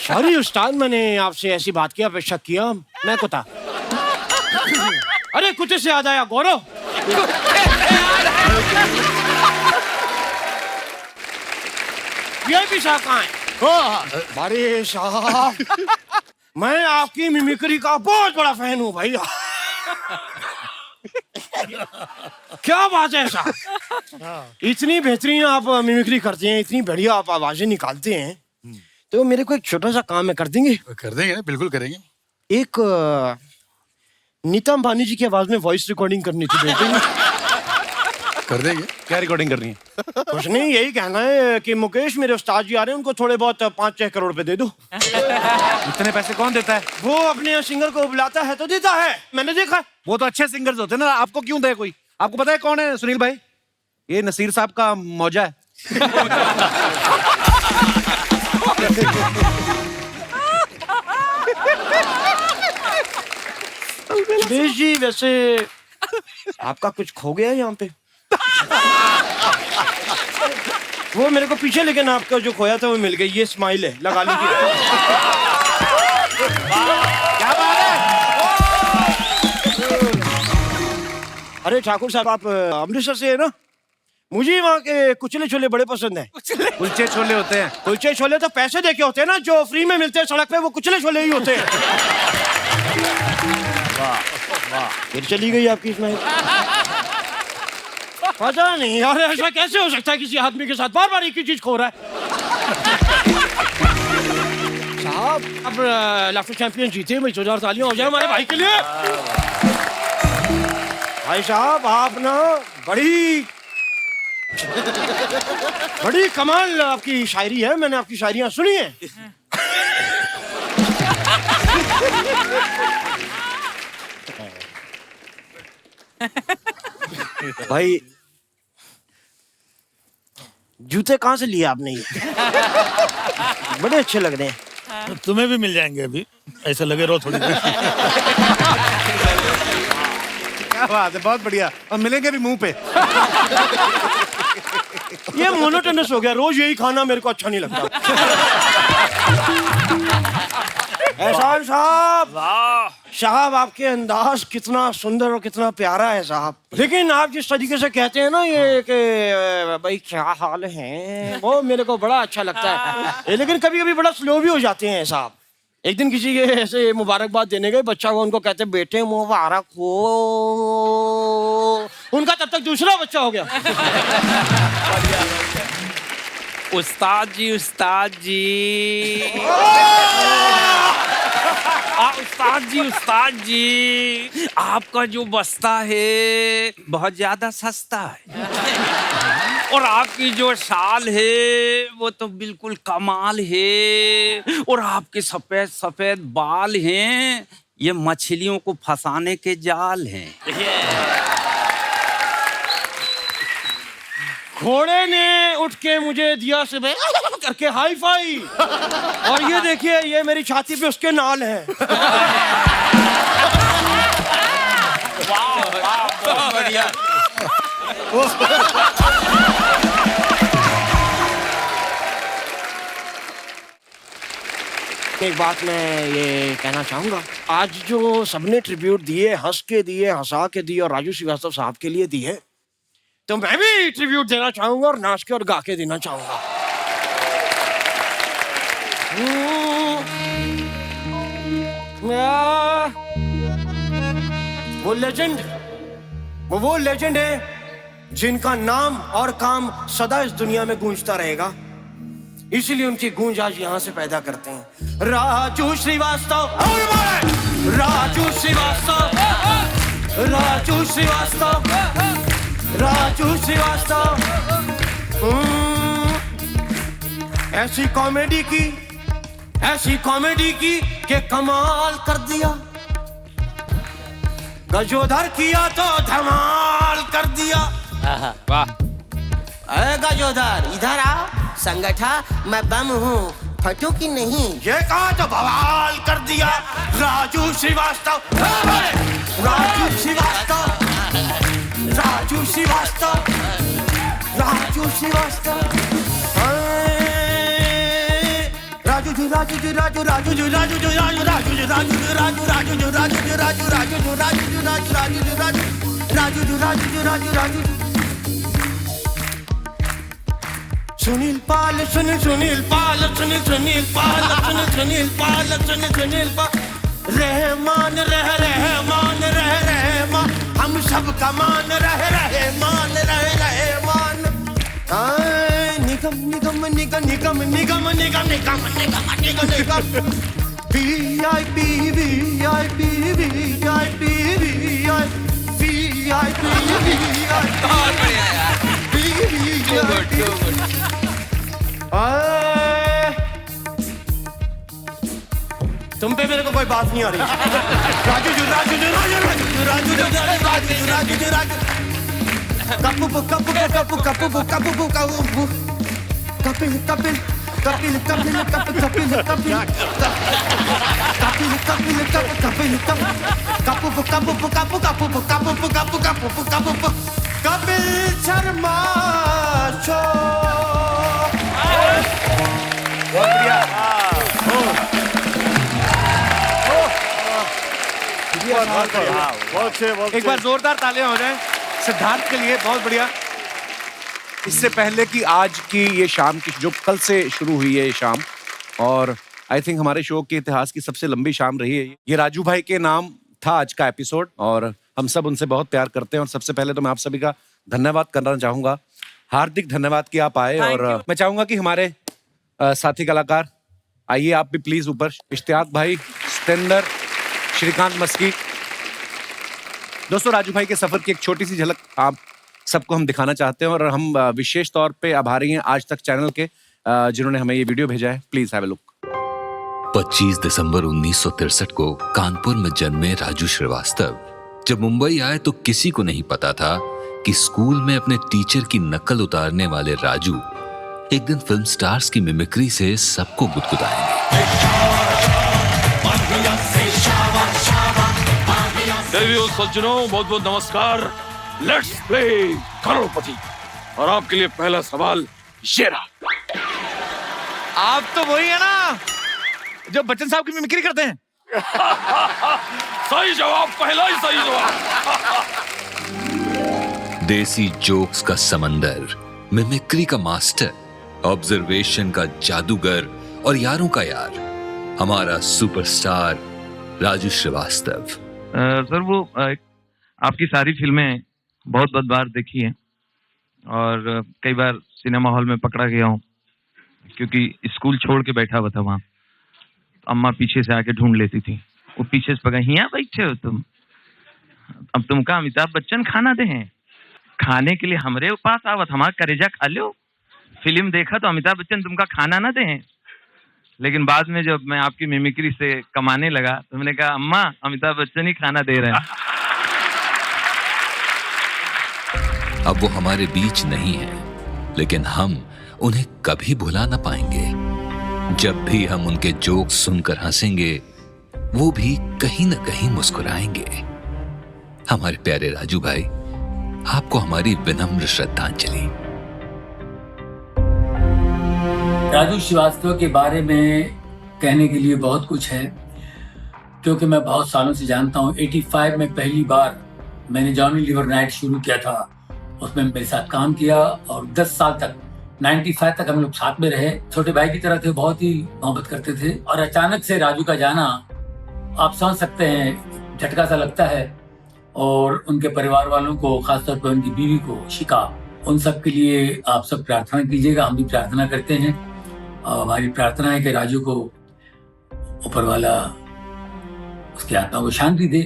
सॉरी उस्ताद, मैंने आपसे ऐसी बात की अपेक्षा किया, मैं कुत्ता। अरे कुत्ते से याद आया, गौरव वीआईपी साहब कहाँ है? अरे साहब मैं आपकी मिमिक्री का बहुत बड़ा फैन हूँ भैया। क्या बात है साहब, इतनी बेहतरीन आप मिमिक्री करते हैं, इतनी बढ़िया आप आवाजें निकालते हैं, तो मेरे को एक छोटा सा काम है, कर देंगे? कर देंगे ना, बिल्कुल करेंगे। एक नीता अंबानी जी की आवाज में वॉइस रिकॉर्डिंग करनी थी बेटे। कर देंगे। क्या रिकॉर्डिंग करनी है? कुछ नहीं, यही कहना है कि मुकेश मेरे उस्ताद जी आ रहे हैं, उनको थोड़े बहुत 5-6 करोड़ रुपए दे दो। इतने पैसे कौन देता है? वो अपने सिंगर को बुलाता है तो देता है, मैंने देखा। वो तो अच्छे सिंगर्स होते हैं ना, आपको क्यों दे कोई? आपको पता है कौन है सुनील भाई? ये नसीर साहब का मौजा है। सुरेश जी, वैसे आपका कुछ खो गया है यहाँ पे? वो मेरे को पीछे, लेकिन आपका जो खोया था वो मिल गई। ये स्माइल है, लगा लीजिए। क्या बात है? अरे ठाकुर साहब, आप अमृतसर से है ना? मुझे वहाँ के कुचले छोले बड़े पसंद हैं। कुलचे छोले होते हैं। कुलचे छोले तो पैसे देके होते हैं ना, जो फ्री में मिलते हैं सड़क पे, वो कुचले छोले ही होते हैं। फिर चली गई आपकी स्माइल। पता नहीं यार, ऐसा कैसे हो सकता है किसी आदमी के साथ बार बार एक ही चीज खो रहा है। साहब, अब लाफ्टर चैंपियन जीते, भाई 2000 तालियां हो जाए हमारे भाई के लिए। भाई साहब, आप ना बड़ी कमाल आपकी शायरी है, मैंने आपकी शायरियां सुनी है। भाई, जूते कहाँ से लिए आपने ये? बड़े अच्छे लग रहे हैं। तो तुम्हें भी मिल जाएंगे अभी, ऐसा लगे रो थोड़ी देर। क्या बात है, बहुत बढ़िया। और मिलेंगे भी मुंह पे। ये मोनोटोनस हो गया, रोज यही खाना मेरे को अच्छा नहीं लगता। एहसान साहब, साहब आपके अंदाज कितना सुंदर और कितना प्यारा है साहब। लेकिन आप जिस तरीके से कहते हैं ना ये कि भाई क्या हाल है, वो मेरे को बड़ा अच्छा लगता है। लेकिन कभी कभी बड़ा स्लो भी हो जाते हैं साहब। एक दिन किसी के ऐसे मुबारकबाद देने गए, बच्चा को, उनको कहते बेटे मुबारक हो, उनका तब तक दूसरा बच्चा हो गया। उस्ताद जी, उस्ताद जी, उस्ताद जी, आपका जो बस्ता है बहुत ज्यादा सस्ता है, और आपकी जो शाल है वो तो बिल्कुल कमाल है, और आपके सफेद सफेद बाल हैं, ये मछलियों को फंसाने के जाल हैं। घोड़े ने उठ के मुझे दिया सुबह करके हाई फाई, और ये देखिए, ये मेरी छाती पे उसके नाल है। बहुत बढ़िया। एक बात मैं ये कहना चाहूंगा, आज जो सबने ट्रिब्यूट दिए, हंस के दिए, हंसा के दिए, और राजू श्रीवास्तव साहब के लिए दिए, तो मैं भी ट्रिब्यूट देना चाहूंगा और नाच के और गा के देना चाहूंगा। वो लेजेंड है जिनका नाम और काम सदा इस दुनिया में गूंजता रहेगा, इसीलिए उनकी गूंज आज यहाँ से पैदा करते हैं। राजू श्रीवास्तव, राजू श्रीवास्तव, राजू श्रीवास्तव, राजू श्रीवास्तव। ऐसी कॉमेडी की कि कमाल कर दिया, गजोधर किया तो धमाल कर दिया। वाह। गजोधर इधर आओ, संगठा, मैं बम हूँ, फटू की नहीं, ये कहा तो बवाल कर दिया। राजू श्रीवास्तव, राजू श्रीवास्तव, राजू श्रीवास्तव, राजू श्रीवास्तव, राजू जी, राजू जी, राजू, राजू जी, राजू जी, राजू, राजू जी, राजू जी, राजू, राजू जी, राजू जी, राजू, राजू जी, राजू जी, राजू, राजू जी, राजू, राजू जी, राजू जी, राजू, राजू। सुनील पाल, सुनील पाल, सुनील पाल, सुनील पाल, सुनील पाल, रहमान रहमान, हम सब का मान रहमान। निगम निगम निगम निगम निगम निगम निगम निगम निगम निगम। VIP, VIP, VIP, VIP, बहुत बढ़िया यार Too good, too good. तुम पे मेरे को कोई बात नहीं आ रही। राजू जो राजू जो राजू राजू राजू जो राजू जो राजू जो राजू कपू कपू कपू कपू कपू कपू कपिल कपिल कपिल कपिल कपिल कपिल कपिल कपिल कपिल कपिल कपू कपू कपू कपू कपू कपू कपू कपू कपिल शर्मा शो। बहुत बढ़िया। एक बार जोरदार तालियां हो जाएं सिद्धार्थ के लिए। बहुत बढ़िया। इससे पहले कि आज की ये शाम की जो कल से शुरू हुई है ये शाम, और आई थिंक हमारे शो के इतिहास की सबसे लंबी शाम रही है ये राजू भाई के नाम था आज का एपिसोड, और हम सब उनसे बहुत प्यार करते हैं। और सबसे पहले तो मैं आप सभी का धन्यवाद करना चाहूंगा, हार्दिक धन्यवाद कि आप आए। और मैं चाहूंगा कि हमारे साथी कलाकार आइए आप भी प्लीज ऊपर। इश्तियाक भाई, सतेंद्र, श्रीकांत मस्की। दोस्तों राजू भाई के सफर की एक छोटी सी झलक आप सबको हम दिखाना चाहते हैं, और हम विशेष तौर पे आभारी हैं आज तक चैनल के जिन्होंने हमें ये वीडियो भेजा है। Please have a look. 25 दिसंबर 1963 को कानपुर में जन्मे राजू श्रीवास्तव जब मुंबई आए तो किसी को नहीं पता था कि स्कूल में अपने टीचर की नकल उतारने वाले राजू एक दिन फिल्म स्टार्स की मिमिक्री से सबको गुदगुदाएंगे। सज्जनों बहुत बहुत नमस्कार। लेट्स प्ले करोड़पति। और आपके लिए पहला सवाल ये रहा। आप तो वही है ना जो बच्चन साहब की मिमिक्री करते हैं। सही जवाब, पहला ही सही जवाब। देसी जोक्स का समंदर, मिमिक्री का मास्टर, ऑब्जर्वेशन का जादूगर और यारों का यार, हमारा सुपरस्टार राजू श्रीवास्तव। सर वो आपकी सारी फिल्में बहुत बार देखी हैं, और कई बार सिनेमा हॉल में पकड़ा गया हूँ क्योंकि स्कूल छोड़ के बैठा हुआ था वहाँ। अम्मा पीछे से आके ढूंढ लेती थी, वो पीछे से पकड़ा, यहाँ बैठे हो तुम, अब तुमका अमिताभ बच्चन खाना दे हैं, खाने के लिए हमरे पास आवत, हमारा करेजा खा लो। फिल्म देखा तो अमिताभ बच्चन तुमका खाना ना दे हैं। लेकिन बाद में जब मैं आपकी मिमिक्री से कमाने लगा तो मैंने कहा अम्मा अमिताभ बच्चन ही खाना दे रहे हैं। अब वो हमारे बीच नहीं है, लेकिन हम उन्हें कभी भुला ना पाएंगे। जब भी हम उनके जोक सुनकर हंसेंगे, वो भी कहीं ना कहीं मुस्कुराएंगे। हमारे प्यारे राजू भाई, आपको हमारी विनम्र श्रद्धांजलि। राजू श्रीवास्तव के बारे में कहने के लिए बहुत कुछ है, क्योंकि मैं बहुत सालों से जानता हूँ। 85 में पहली बार मैंने जॉनी लीवर नाइट शुरू किया था, उसमें मेरे साथ काम किया, और 10 साल तक 95 तक हम लोग साथ में रहे। छोटे भाई की तरह थे, बहुत ही मोहब्बत करते थे। और अचानक से राजू का जाना, आप समझ सकते हैं, झटका सा लगता है। और उनके परिवार वालों को, खासतौर पर उनकी बीवी को, शिका, उन सब के लिए आप सब प्रार्थना कीजिएगा। हम भी प्रार्थना करते हैं। हमारी प्रार्थना है कि राजू को ऊपर वाला उसकी आत्मा को शांति दे।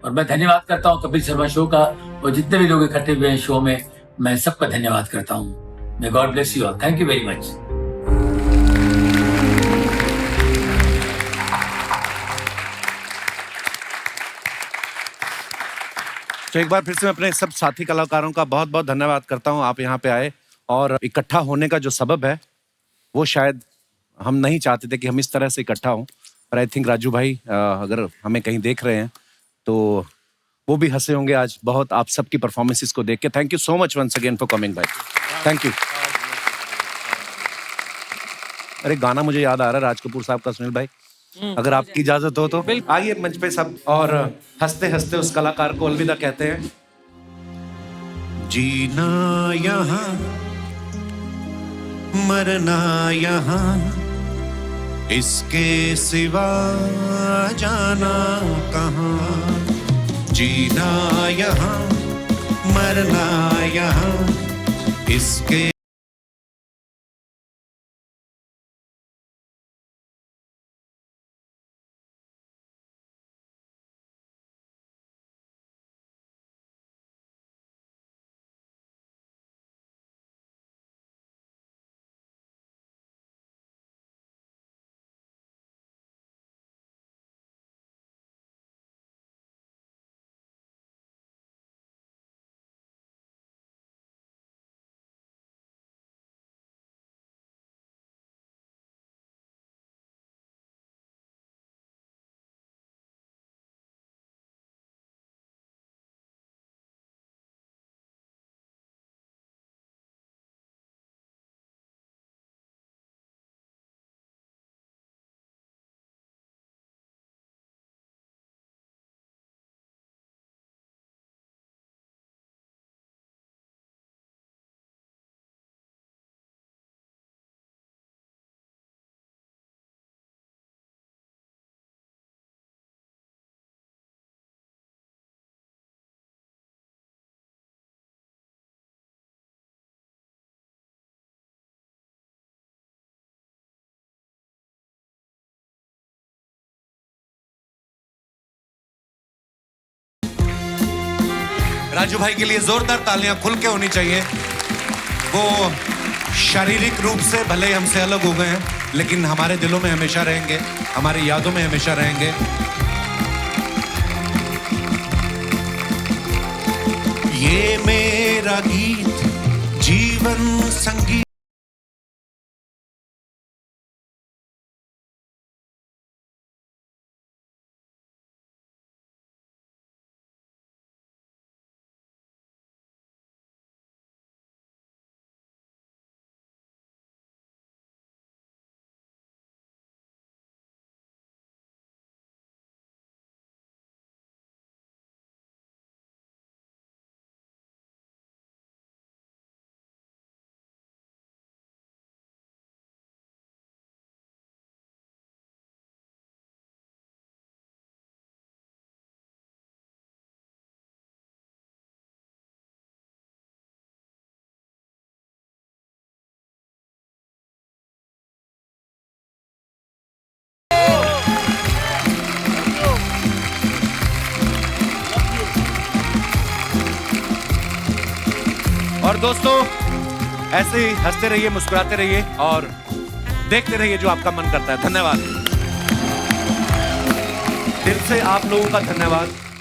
और मैं धन्यवाद करता हूँ कपिल शर्मा शो का, और जितने भी लोग इकट्ठे हुए हैं शो में, मैं सबका धन्यवाद करता हूँ। May God bless you all. Thank you very much. तो एक बार फिर से मैं अपने सब साथी कलाकारों का बहुत बहुत धन्यवाद करता हूँ। आप यहाँ पे आए, और इकट्ठा होने का जो सबब है वो शायद हम नहीं चाहते थे कि हम इस तरह से इकट्ठा हों, पर आई थिंक राजू भाई अगर हमें कहीं देख रहे हैं तो वो भी हंसे होंगे आज बहुत आप सबकी परफॉर्मेंसेस को देख के। Thank you so much once again for coming भाई, थैंक यू। अरे गाना मुझे याद आ रहा है राज कपूर साहब का, सुनील भाई अगर आपकी इजाजत हो तो आइए मंच पे सब, और हंसते हंसते उस कलाकार को अलविदा कहते हैं। जीना यहाँ, मरना यहाँ, इसके सिवा जाना कहाँ। जीना यहाँ, मरना यहाँ, इसके राजू भाई के लिए जोरदार तालियां खुल के होनी चाहिए। वो शारीरिक रूप से भले ही हमसे अलग हो गए हैं, लेकिन हमारे दिलों में हमेशा रहेंगे, हमारी यादों में हमेशा रहेंगे। ये मेरा गीत जीवन संगीत। और दोस्तों, ऐसे ही हंसते रहिए, मुस्कुराते रहिए और देखते रहिए जो आपका मन करता है। धन्यवाद, दिल से आप लोगों का धन्यवाद।